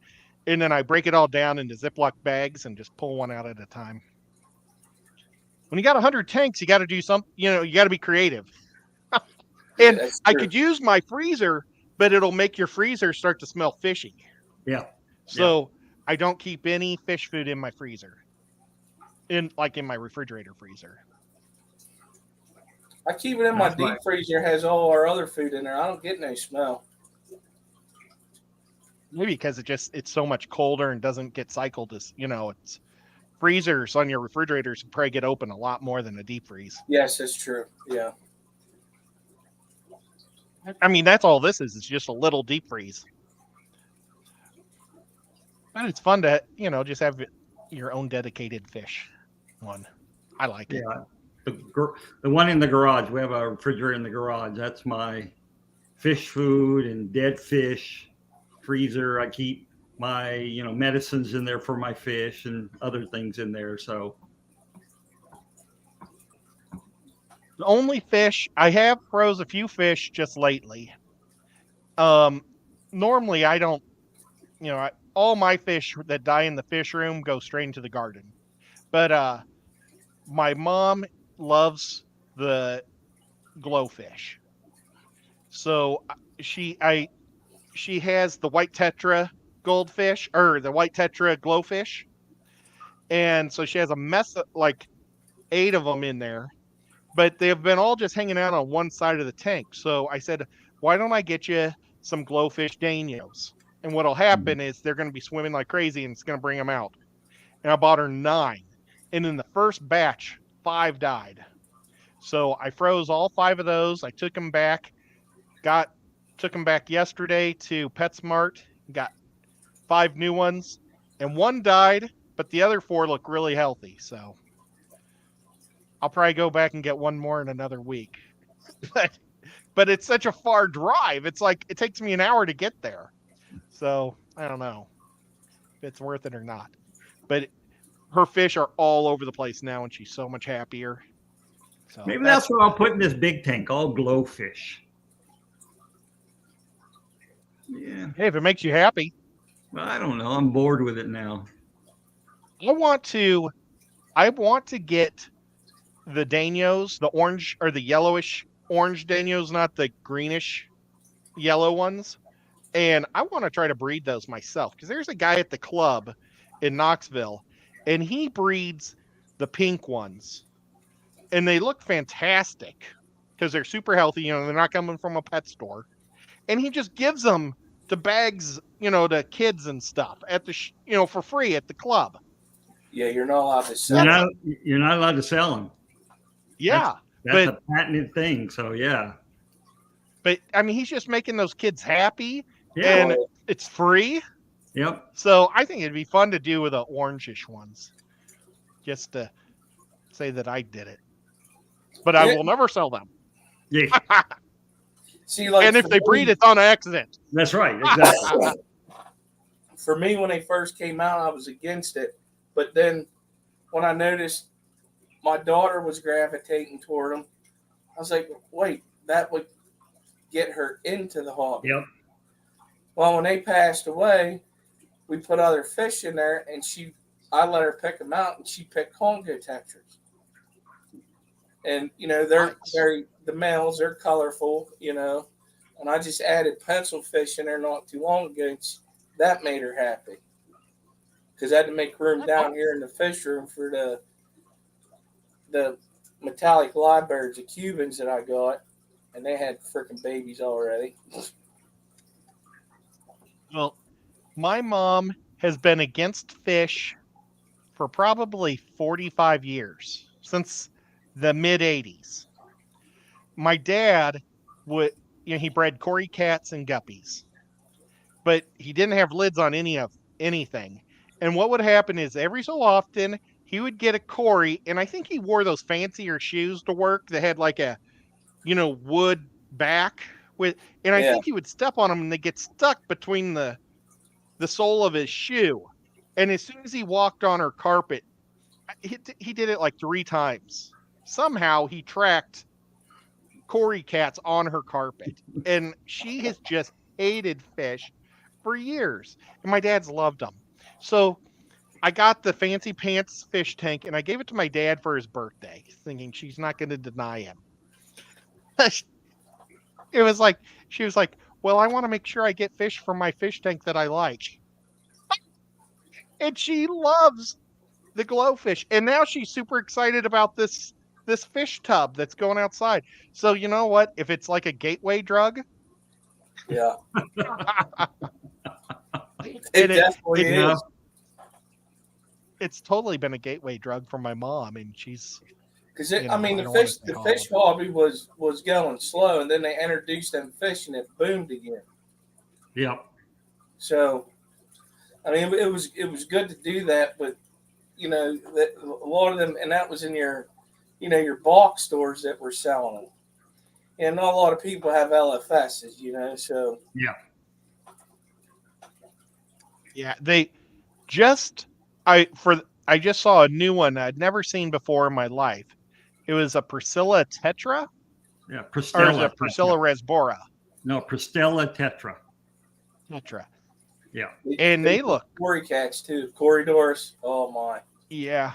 And then I break it all down into Ziploc bags and just pull one out at a time. When you got 100 tanks, you got to do something, you got to be creative. Yeah, And that's I true. could use my freezer, but it'll make your freezer start to smell fishy. Yeah. So I don't keep any fish food in my freezer, in my refrigerator freezer. I keep it in my That's deep right. freezer. Has all our other food in there. I don't get no smell. Maybe because it's so much colder and doesn't get cycled as it's freezers on your refrigerators probably get open a lot more than a deep freeze. Yes, that's true. Yeah. I mean, that's all this is. It's just a little deep freeze. But it's fun to, just have your own dedicated fish one. I like it. Yeah. The one in the garage. We have a refrigerator in the garage. That's my fish food and dead fish freezer. I keep my medicines in there for my fish and other things in there. So The only fish I have froze a few fish just lately. Normally I don't, all my fish that die in the fish room go straight into the garden. But my mom loves the glowfish. So she has the white tetra goldfish or the white tetra glowfish. And so she has a mess of like 8 of them in there, but they've been all just hanging out on one side of the tank. So I said, why don't I get you some glowfish danios? And what'll happen is they're going to be swimming like crazy and it's going to bring them out. And I bought her 9. And in the first batch, 5 died. So I froze all 5 of those. I took them back, took them back yesterday to PetSmart, got 5 new ones, and 1 died, but the other 4 look really healthy. So I'll probably go back and get 1 more in another week. but it's such a far drive. It's like it takes me an hour to get there. So I don't know if it's worth it or not. But her fish are all over the place now, and she's so much happier. So maybe that's what I'll put in this big tank, all glowfish. Yeah. Hey, if it makes you happy. Well, I don't know. I'm bored with it now. I want to get the danios, the orange or the yellowish orange danios, not the greenish yellow ones. And I want to try to breed those myself because there's a guy at the club in Knoxville and he breeds the pink ones and they look fantastic because they're super healthy. They're not coming from a pet store. And he just gives them to bags, to kids and stuff at the, for free at the club. Yeah, you're not allowed to sell. You're not allowed to sell them. Yeah. That's a patented thing. So yeah. But I mean, he's just making those kids happy, Yeah. and it's free. Yep. So I think it'd be fun to do with the orangish ones, just to say that I did it. But I will never sell them. Yeah. See, like, and if they breed, it's on accident. That's right. Exactly. For me, when they first came out, I was against it. But then when I noticed my daughter was gravitating toward them, I was like, wait, that would get her into the hobby. Yep. Well, when they passed away, we put other fish in there, and I let her pick them out, and she picked Congo tetras. And, they're nice. the males, they're colorful, and I just added pencil fish in there not too long ago, and that made her happy. Because I had to make room down here in the fish room for the metallic live birds, the Cubans that I got, and they had freaking babies already. Well, my mom has been against fish for probably 45 years, since the mid 80s. My dad would, he bred Cory cats and guppies, but he didn't have lids on anything. And what would happen is every so often he would get a Cory, and I think he wore those fancier shoes to work that had like a, wood back with, and I Yeah. think he would step on them and they get stuck between the sole of his shoe. And as soon as he walked on her carpet, he did it like 3 times. Somehow he tracked Cory cats on her carpet, and she has just hated fish for years. And my dad's loved them. So I got the fancy pants fish tank and I gave it to my dad for his birthday, thinking she's not going to deny him. It was like, she was like, well, I want to make sure I get fish from my fish tank that I like. And she loves the glowfish. And now she's super excited about this fish tub that's going outside. So you know what? If it's like a gateway drug, Yeah. It definitely is. It's totally been a gateway drug for my mom, and she's Because the fish hobby was going slow, and then they introduced them fish, and it boomed again. Yep. So, I mean, it was good to do that, but that a lot of them, and that was in your box stores that were selling them, and not a lot of people have LFSs, so Yeah. Yeah, I just saw a new one I'd never seen before in my life. It was a Priscilla tetra, Yeah. or is it Priscilla resbora? No, Priscilla tetra. Tetra. Yeah. And they look Cory cats too. Corridors. Oh my. Yeah.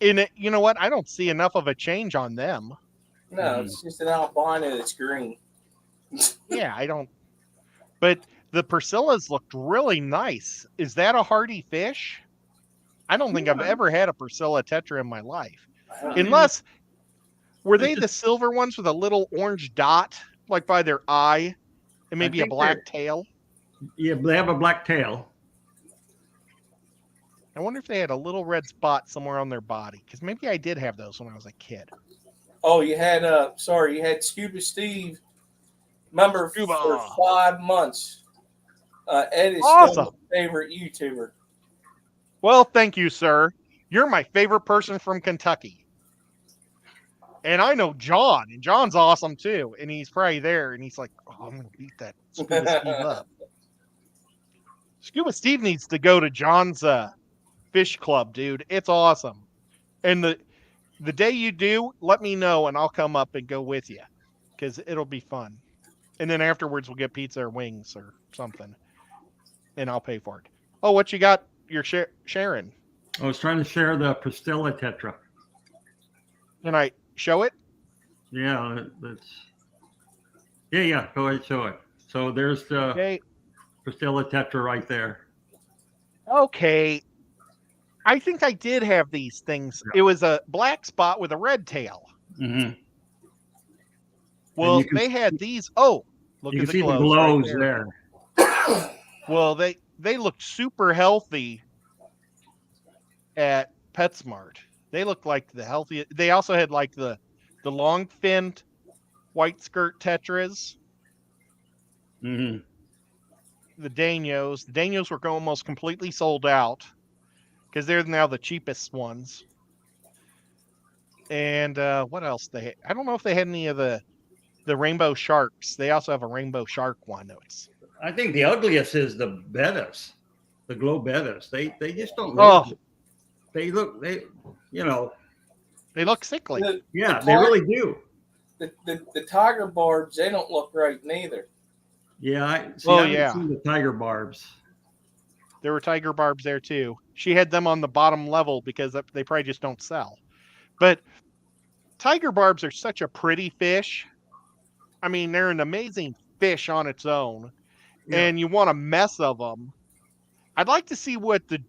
And you know what? I don't see enough of a change on them. No, it's just an albino that's green. Yeah, I don't. But the Priscillas looked really nice. Is that a hardy fish? I don't think I've ever had a Priscilla tetra in my life. Unless, were they the silver ones with a little orange dot, like by their eye, and maybe a black tail? Yeah, they have a black tail. I wonder if they had a little red spot somewhere on their body, because maybe I did have those when I was a kid. Oh, you had Scuba Steve. Remember for 5 months. Ed is still my favorite YouTuber. Well, thank you, sir. You're my favorite person from Kentucky. And I know John, and John's awesome too. And he's probably there, and he's like, oh, I'm going to beat that Scuba Steve up. Scuba Steve needs to go to John's fish club, dude. It's awesome. And the day you do, let me know, and I'll come up and go with you, because it'll be fun. And then afterwards, we'll get pizza or wings or something, and I'll pay for it. Oh, what you got? You're sharing. I was trying to share the Priscilla tetra. Can I show it? Yeah, yeah. Go ahead, show it. So there's the Priscilla tetra right there. Okay. I think I did have these things. Yeah. It was a black spot with a red tail. Mm-hmm. Well, they had these. Oh, look at the glows there. Well, they looked super healthy at PetSmart. They looked like the healthiest. They also had like the long finned white skirt tetras. Mm-hmm. The Danios were almost completely sold out because they're now the cheapest ones. And what else they had? I don't know if they had any of the rainbow sharks. They also have a rainbow shark one. I think the ugliest is the bettas, the glow bettas. They just don't look. Oh. They look sickly. They really do. The tiger barbs, they don't look right neither. Yeah, I haven't seen the tiger barbs. There were tiger barbs there too. She had them on the bottom level because they probably just don't sell. But tiger barbs are such a pretty fish. I mean, they're an amazing fish on its own, and you want a mess of them. I'd like to see what the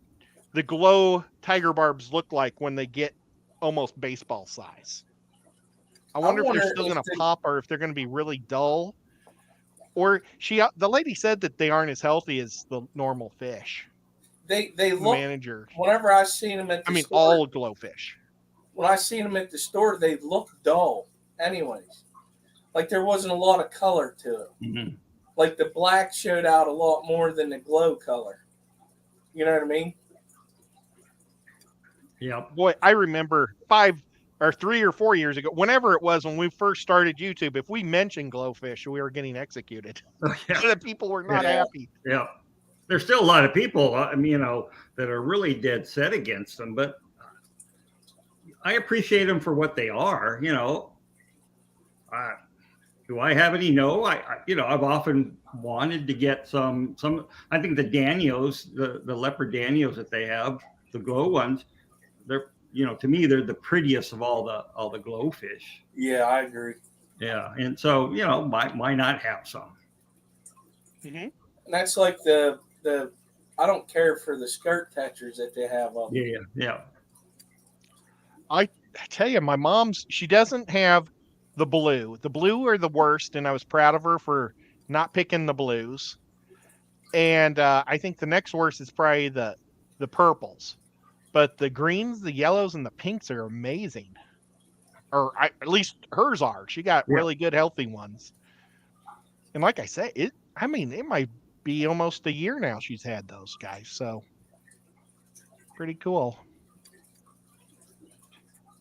glow tiger barbs look like when they get almost baseball size. I wonder if they're still going to pop or if they're going to be really dull. Or the lady said that they aren't as healthy as the normal fish. They look. Manager. Whenever I seen them at the store, all glowfish. When I seen them at the store, they look dull. Anyways, like there wasn't a lot of color to it. Mhm. Like the black showed out a lot more than the glow color. You know what I mean? Yep. Boy, I remember 3 or 4 years ago, whenever it was when we first started YouTube, if we mentioned glowfish, we were getting executed. Oh, yeah. The people were not Yeah. happy. Yeah. There's still a lot of people, that are really dead set against them, but I appreciate them for what they are. Do I have any? No. I've often wanted to get some. I think the Danios, the leopard Danios that they have, the glow ones, they're to me they're the prettiest of all the glowfish. Yeah, I agree. Yeah, and so why not have some? Mm-hmm. And that's like the I don't care for the skirt textures that they have up. Yeah. I tell you, my mom's, she doesn't have the blue. The blue are the worst, and I was proud of her for not picking the blues. And I think the next worst is probably the purples. But the greens, the yellows, and the pinks are amazing. At least hers are. She got Yeah. really good, healthy ones. And like I said, it might be almost a year now she's had those guys. So pretty cool.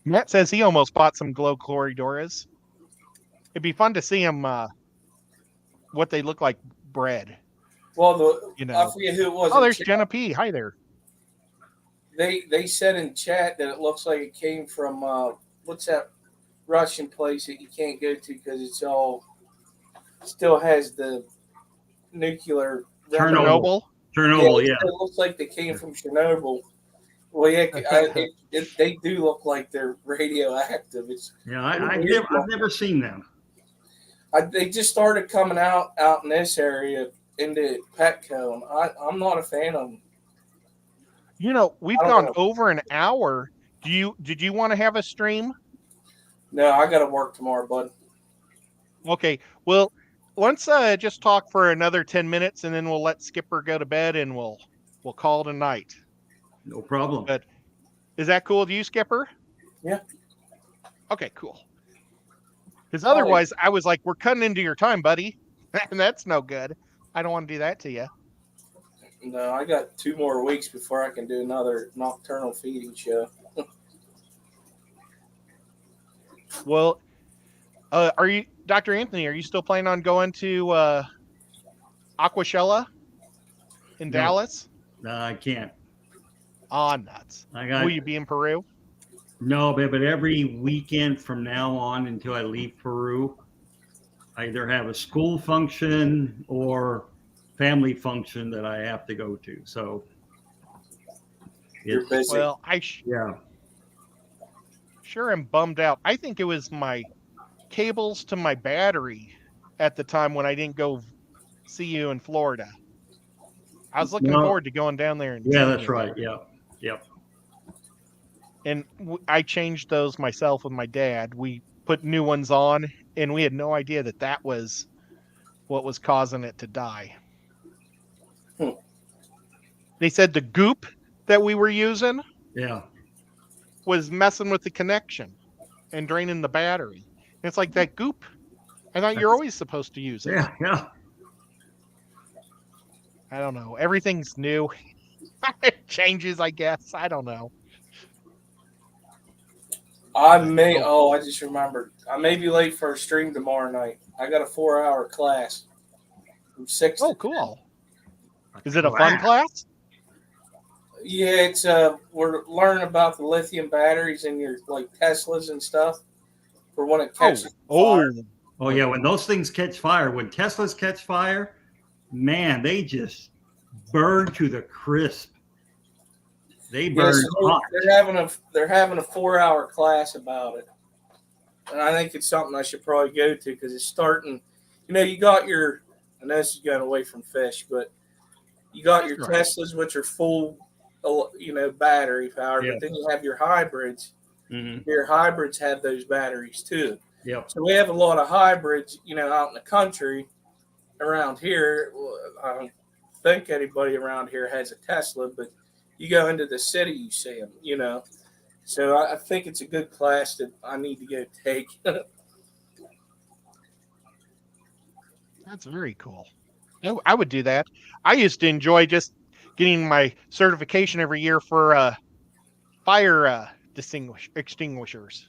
Matt says he almost bought some glow Chloridoras. It'd be fun to see them what they look like bred. Well, You know. I forget who it was. Oh, there's Jenna P. Hi there. They said in chat that it looks like it came from what's that Russian place that you can't go to because it's all still has the nuclear. Chernobyl. Chernobyl, yeah. It looks like they came from Chernobyl. Well, yeah, they do look like they're radioactive. I've never seen them. They just started coming out in this area into Petco, and I'm not a fan of them. We've gone over an hour. Did you want to have a stream? No, I got to work tomorrow, bud. Okay. Well, let's just talk for another 10 minutes, and then we'll let Skipper go to bed, and we'll call it a night. No problem. But is that cool with you, Skipper? Yeah. Okay, cool. Because otherwise, I was like, we're cutting into your time, buddy. And that's no good. I don't want to do that to you. No, I got 2 more weeks before I can do another nocturnal feeding show. Well, are you, Dr. Anthony, are you still planning on going to Aquashella in Dallas? No, I can't. Oh, nuts. Will you be in Peru? No, but every weekend from now on until I leave Peru, I either have a school function or family function that I have to go to. So You're busy. Well, yeah. Sure am bummed out. I think it was my cables to my battery at the time when I didn't go see you in Florida. I was looking forward to going down there. Yeah, that's right. Yeah. Yep. And I changed those myself with my dad. We put new ones on, and we had no idea that was what was causing it to die. They said the goop that we were using was messing with the connection and draining the battery. And it's like that goop. I thought you're always supposed to use it. Yeah. I don't know. Everything's new. It changes, I guess. I don't know. I just remembered. I may be late for a stream tomorrow night. I got a 4-hour class from 6 to 10. Cool. Is it a fun class? Yeah, it's we're learning about the lithium batteries in your like Teslas and stuff for when it catches fire. Oh yeah, when those things catch fire, when Teslas catch fire, man, they just burn to the crisp. They burn hot. They're having a 4-hour class about it, and I think it's something I should probably go to because it's starting. You got your. I know this is going away from fish, but you got your Teslas, which are full, battery power. Yeah. But then you have your hybrids. Mm-hmm. Your hybrids have those batteries too. Yep. So we have a lot of hybrids, out in the country around here. I don't think anybody around here has a Tesla, but you go into the city, you see them, So I think it's a good class that I need to go take. That's very cool. I would do that. I used to enjoy just getting my certification every year for fire extinguishers.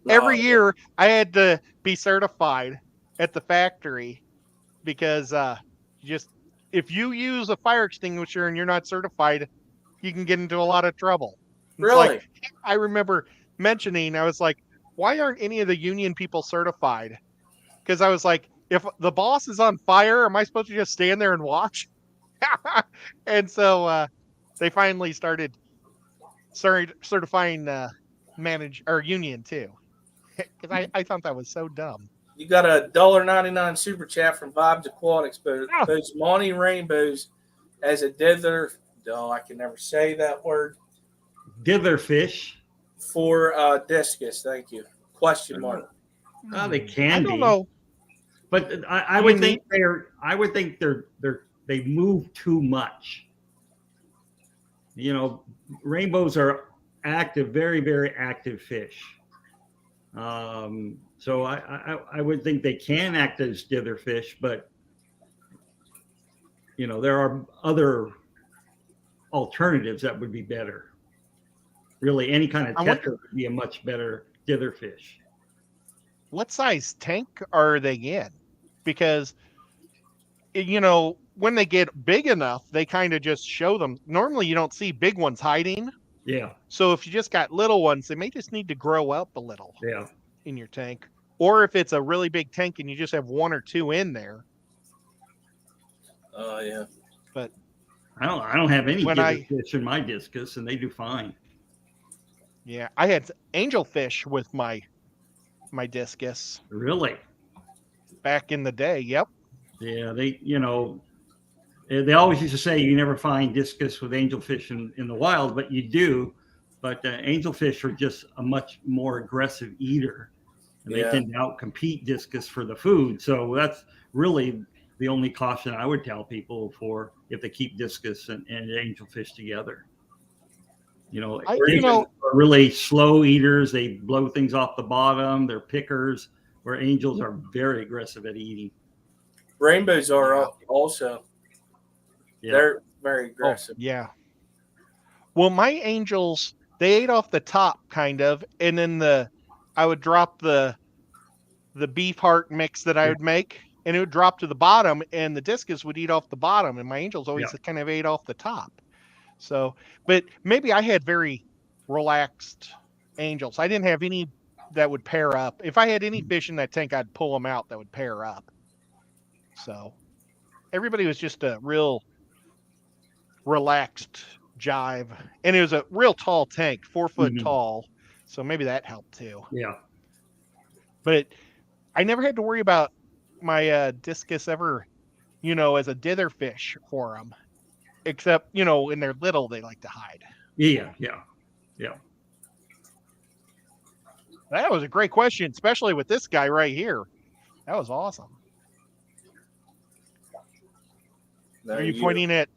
Every Oh, year I had to be certified at the factory because just if you use a fire extinguisher and you're not certified, you can get into a lot of trouble. It's like really? I remember mentioning, I was like, why aren't any of the union people certified? Because I was like, if the boss is on fire, am I supposed to just stand there and watch? And so they finally started certifying manage or union too. Because I thought that was so dumb. You got a $1.99 super chat from Vibes Aquatics, but Oh, those Monty Rainbows as a dither. Oh, I can never say that word. Ditherfish. For discus, thank you. Question mark. They I can don't be, know. but I You would mean think they move too much. Rainbows are active, very, very active fish. So I would think they can act as ditherfish, but there are other alternatives that would be better. Really, any kind of I tetra wonder would be a much better ditherfish. what size tank are they in? Because when they get big enough, they kind of just show them. Normally, you don't see big ones hiding. Yeah, So if you just got little ones, they may just need to grow up a little yeah. in your tank. Or if it's a really big tank and you just have one or two in there. Oh yeah. But I don't have any when ditherfish in my discus, and they do fine. I had angelfish with my discus Really? back in the day. Yep. Yeah, they always used to say you never find discus with angelfish in the wild, but you do. But angelfish are just a much more aggressive eater, and they Yeah. tend to outcompete discus for the food. So that's really the only caution I would tell people for if they keep discus and angelfish together. I Or you even know Are really slow eaters. They blow things off the bottom. They're pickers, where angels are very aggressive at eating. rainbows are Yeah. also. Yeah. They're very Oh aggressive. yeah. Well, my angels they ate off the top kind of, and then I would drop the beef heart mix that I Yeah. would make, and it would drop to the bottom, and the discus would eat off the bottom, and my angels always Yeah. kind of ate off the top. So, but maybe I had very relaxed angels. I didn't have any that would pair up. If I had any fish in that tank, I'd pull them out that would pair up. So everybody was just a real relaxed jive, and it was a real tall tank, 4 foot Mhm. tall. So maybe that helped too. Yeah. But I never had to worry about my discus ever, as a dither fish for them. Except, when they're little, they like to hide. Yeah. Yeah. Yeah. That was a great question, especially with this guy right here. That was awesome. Are you pointing at?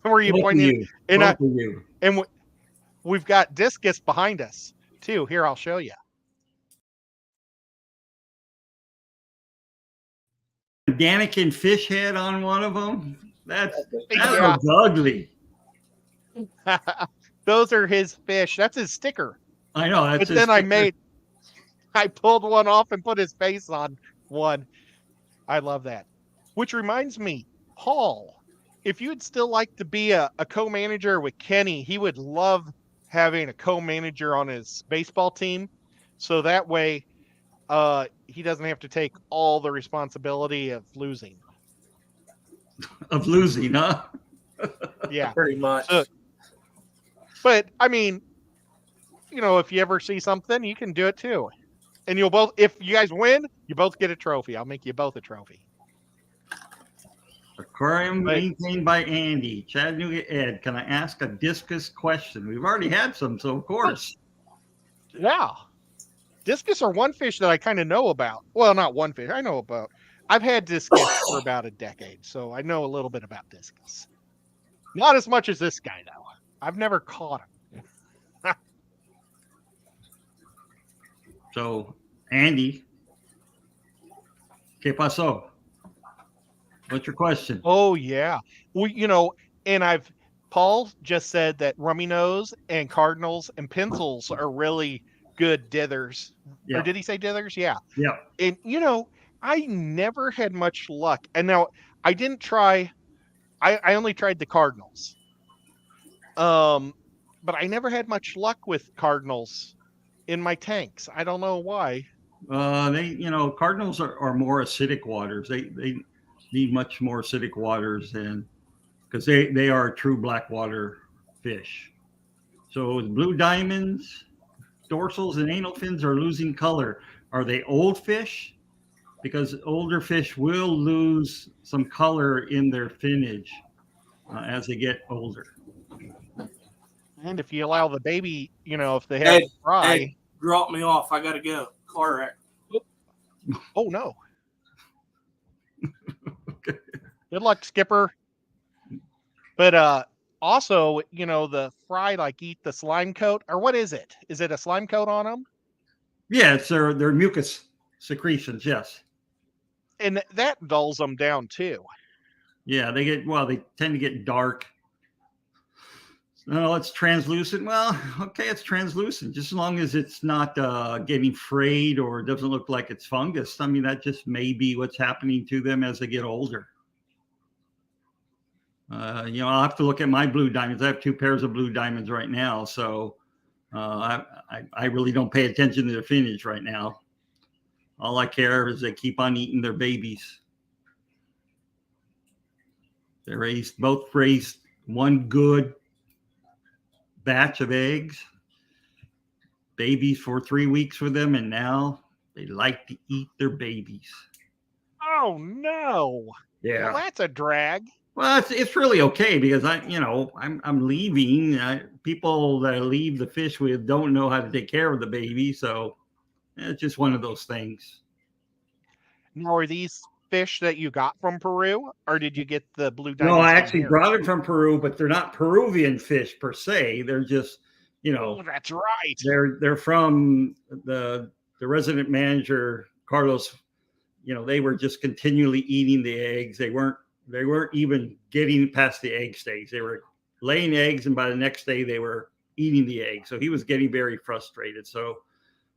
Were you Both of pointing? you. And Both of you. and we've got discus behind us too. Here, I'll show you. Danikin fish head on one of them. That Yeah, looks ugly. those are his fish. That's his sticker. I know. That's But then just I pulled one off and put his face on one. I love that. Which reminds me, Paul, if you'd still like to be a co-manager with Kenny, he would love having a co-manager on his baseball team. So that way he doesn't have to take all the responsibility of losing. of losing, huh? Yeah. Pretty much. So, but I mean, if you ever see something, you can do it too. And you'll both, if you guys win, you both get a trophy. I'll make you both a trophy. Aquarium But- maintained by Andy. Chattanooga Ed, can I ask a discus question? We've already had some, so of course. Yeah. Discus are one fish that I kind of know about. Well, not one fish. I know about. I've had discus for about a decade, so I know a little bit about discus. Not as much as this guy, though. I've never caught him. So, Andy, ¿qué pasó? What's your question? Oh yeah. Well, and Paul just said that rummy nose and cardinals and pencils are really good dithers. Or Yeah, did he say dithers? Yeah. yeah. And I never had much luck. And now I didn't try. I only tried the cardinals. Um, but I never had much luck with cardinals in my tanks. I don't know why. Cardinals are more acidic waters. They need much more acidic waters than because they are true black water fish. So blue diamonds, dorsals, and anal fins are losing color. Are they old fish? Because older fish will lose some color in their finnage as they get older. And if you allow the baby, if they have Ed, fry. Ed, drop me off. I gotta go. Car wreck. Oh no. Good luck, Skipper. But also, the fry eat the slime coat, or what is it? Is it a slime coat on them? Yeah, it's their mucus secretions. Yes. And that dulls them down too. Yeah, they tend to get dark. No, it's translucent. Well, okay, it's translucent, just as long as it's not getting frayed or doesn't look like it's fungus. I mean, that just may be what's happening to them as they get older. I'll have to look at my blue diamonds. I have 2 pairs of blue diamonds right now, so I really don't pay attention to the finnage right now. All I care is they keep on eating their babies. They both raised one good batch of eggs, babies for 3 weeks with them, and now they like to eat their babies. Oh no! Yeah, well, that's a drag. Well, it's really okay because I'm leaving. People that I leave the fish with don't know how to take care of the baby, so it's just one of those things. Now, are these fish that you got from Peru, or did you get the blue diamonds? No, I actually brought it from Peru, but they're not Peruvian fish per se. They're just, Oh, that's right. They're from the resident manager Carlos. They were just continually eating the eggs. They weren't even getting past the egg stage. They were laying eggs, and by the next day they were eating the eggs. So he was getting very frustrated. So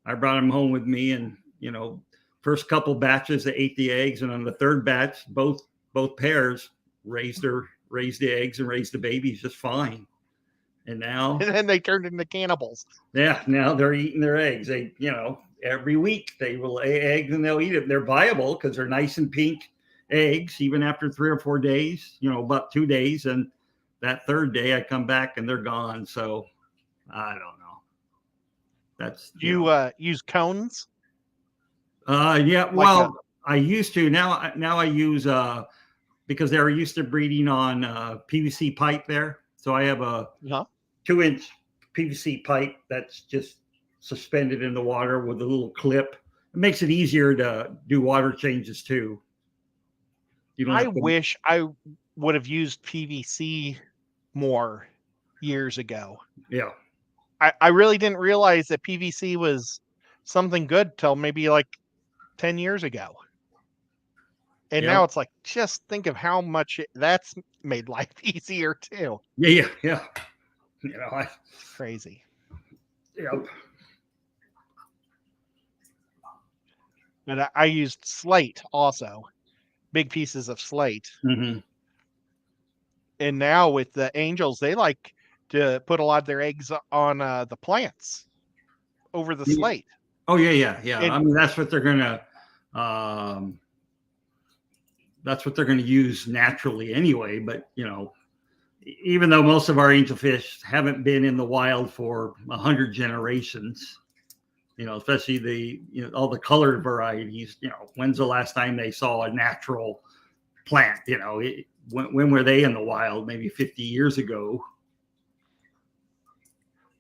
I brought him home with me, and first couple batches they ate the eggs, and on the third batch, both pairs raised the eggs and raised the babies just fine. And now, and then they turned into cannibals. Yeah, now they're eating their eggs. They, every week they will lay eggs and they'll eat it. They're viable because they're nice and pink eggs, even after 3 or 4 days. About 2 days, and that third day I come back and they're gone. So I don't know. That's you use cones. Yeah, well, I used to. Now I use because they were used to breeding on PVC pipe there. So I have a 2-inch PVC pipe that's just suspended in the water with a little clip. It makes it easier to do water changes too. I wish I would have used PVC more years ago. Yeah. I really didn't realize that PVC was something good till maybe 10 years ago. And now it's just think of how much that's made life easier too. Yeah. It's crazy. Yep. But I used slate also, big pieces of slate. Mm-hmm. And now with the angels, they like to put a lot of their eggs on the plants over the slate. Oh yeah. And, I mean, that's what they're gonna. That's what they're going to use naturally anyway. But even though most of our angelfish haven't been in the wild for 100 generations, especially all the colored varieties, when's the last time they saw a natural plant? When were they in the wild? Maybe 50 years ago.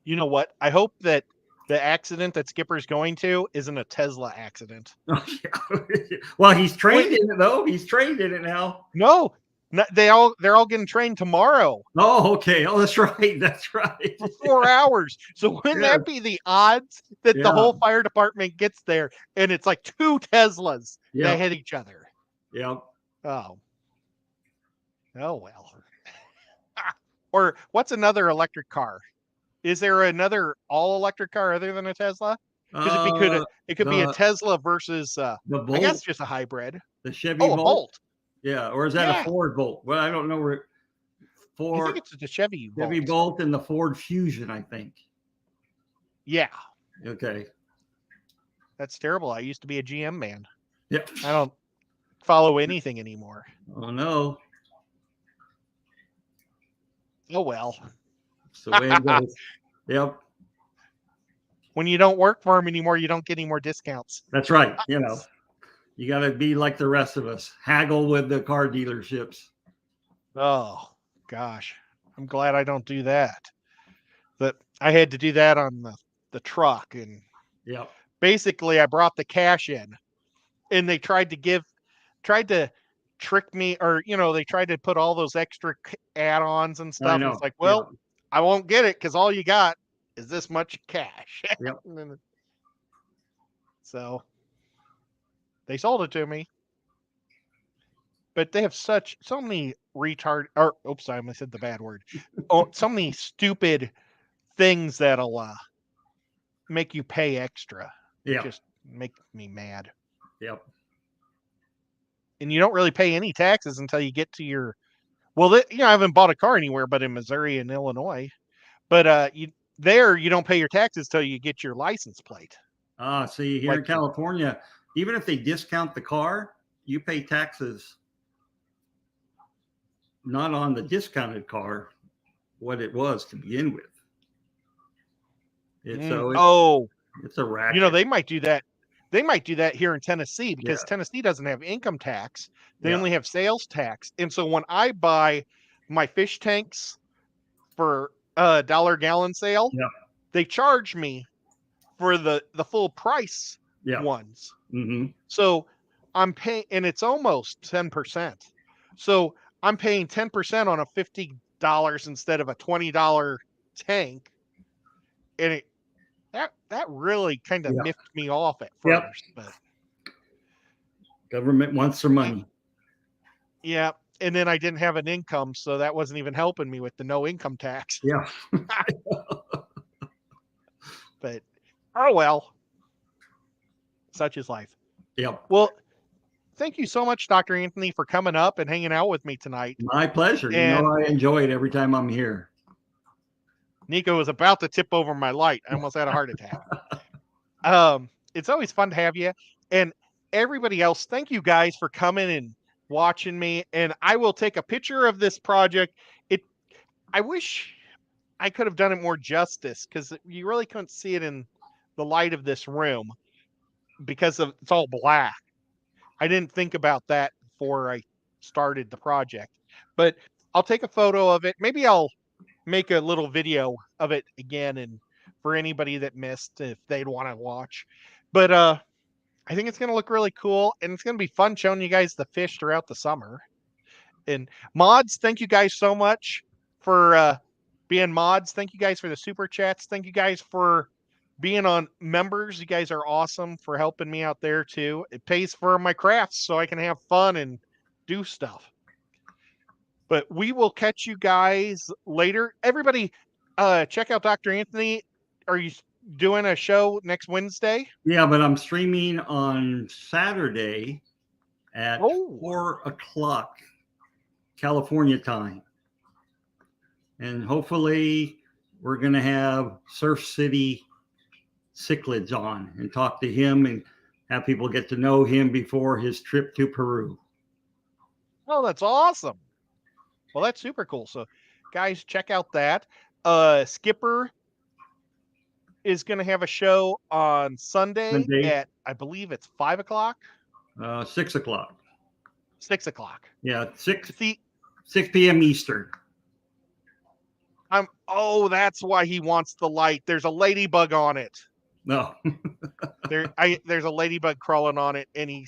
You know what? I hope that the accident that Skipper's going to isn't a Tesla accident. Oh, yeah. Well, he's trained in it though. He's trained in it now. No, they're all getting trained tomorrow. Oh, okay. Oh, that's right. That's right. For 4 hours. So wouldn't that be the odds that the whole fire department gets there and it's 2 Teslas that hit each other? Yeah. Oh. Oh well. Or what's another electric car? Is there another all electric car other than a Tesla? Because if you could, Uh, it could be a the Tesla versus, the I guess, Volt, just a hybrid. the Chevy Oh, a Volt. Bolt. Yeah, or is that a Yeah, Ford Volt? Well, I don't know where I think Ford it's the Chevy Chevy Bolt. Volt and the Ford Fusion, I think. Yeah, Okay. that's terrible. I used to be a GM man. Yep. I don't follow anything anymore. Oh no. Oh well. It's the way it goes. Yep. When you don't work for them anymore, you don't get any more discounts. That's right. You know, you got to be like the rest of us. Haggle with the car dealerships. Oh gosh, I'm glad I don't do that. But I had to do that on the truck, and Yep. basically I brought the cash in, and they tried to trick me, or they tried to put all those extra add-ons and I stuff, and know. it's like, Yeah. well, I won't get it because all you got is this much cash. Yep. So they sold it to me, but they have so many retard, or oops, I almost said the bad word. Oh, so many stupid things that'll make you pay extra. It Yep. just make me mad. Yep. And you don't really pay any taxes until you get to your, well, I haven't bought a car anywhere but in Missouri and Illinois. But you don't pay your taxes till you get your license plate. See, here Like in California, even if they discount the car, you pay taxes not on the discounted car, what it was to begin with. It's a racket. they might do that. They might do that here in Tennessee because Yeah. Tennessee doesn't have income tax. They Yeah. only have sales tax. And so when I buy my fish tanks for a $1 gallon sale, Yeah. they charge me for the full price Yeah. ones. Mm-hmm. So I'm paying, and it's almost 10%. So I'm paying 10% on a $50 instead of a $20 tank. And that really kind of Yeah. miffed me off at Yep. first, but Government wants their money. yeah. And then I didn't have an income, so that wasn't even helping me with the no income tax. Yeah. But oh well, such is life. Yep. Well, thank you so much, Dr. Anthony, for coming up and hanging out with me tonight. My pleasure. And I enjoy it every time I'm here. Nico was about to tip over my light. I almost had a heart attack. It's always fun to have you. And everybody else, thank you guys for coming and watching me. And I will take a picture of this project. I wish I could have done it more justice because you really couldn't see it in the light of this room because it's all black. I didn't think about that before I started the project. But I'll take a photo of it. Maybe I'll make a little video of it again, and for anybody that missed, if they'd want to watch. But I think it's going to look really cool, and it's going to be fun showing you guys the fish throughout the summer. And mods, thank you guys so much for being mods. Thank you guys for the super chats. Thank you guys for being on members. You guys are awesome for helping me out there too. It pays for my crafts so I can have fun and do stuff. But we will catch you guys later. Everybody, check out Dr. Anthony. Are you doing a show next Wednesday? Yeah, but I'm streaming on Saturday at 4:00 California time. And hopefully we're going to have Surf City Cichlids on and talk to him and have people get to know him before his trip to Peru. Oh, that's awesome. Well, that's super cool. So, guys, check out that. Skipper is going to have a show on Sunday at, I believe it's 5 o'clock. 6 o'clock. 6 o'clock. Yeah, 6 6 p.m. Eastern. That's why he wants the light. There's a ladybug on it. No. There's a ladybug crawling on it, and he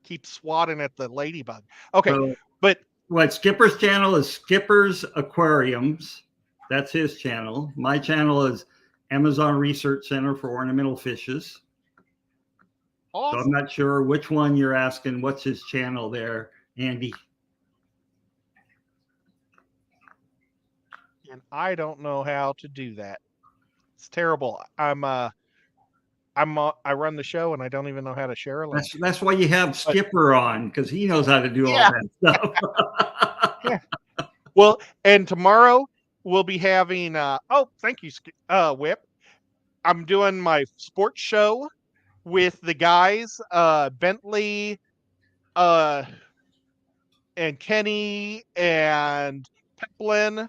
keeps swatting at the ladybug. Okay, so, but what Skipper's channel is Skipper's Aquariums. That's his channel. My channel is Amazon Research Center for Ornamental Fishes. Awesome. So I'm not sure which one you're asking. What's his channel there, Andy? and I don't know how to do that. It's terrible. I run the show and I don't even know how to share a link. That's why you have Skipper on, because he knows how to do all that stuff. Yeah. Well, and tomorrow we'll be having. Thank you, Whip. I'm doing my sports show with the guys, Bentley, and Kenny and Peplin,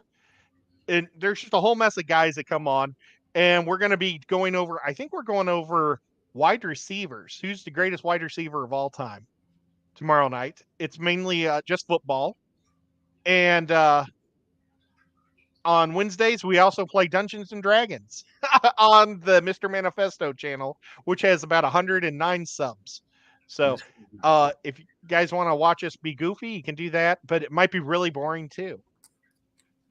and there's just a whole mess of guys that come on, and we're going to be going over. I think we're going over wide receivers. Who's the greatest wide receiver of all time? Tomorrow night. It's mainly just football, and on Wednesdays we also play Dungeons and Dragons on the Mr. Manifesto channel, which has about 109 subs. So if you guys want to watch us be goofy, you can do that, but it might be really boring too.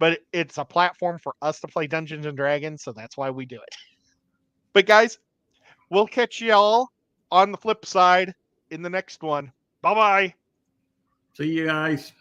But it's a platform for us to play Dungeons and Dragons, so that's why we do it. But guys, we'll catch y'all on the flip side in the next one. Bye-bye. See you guys.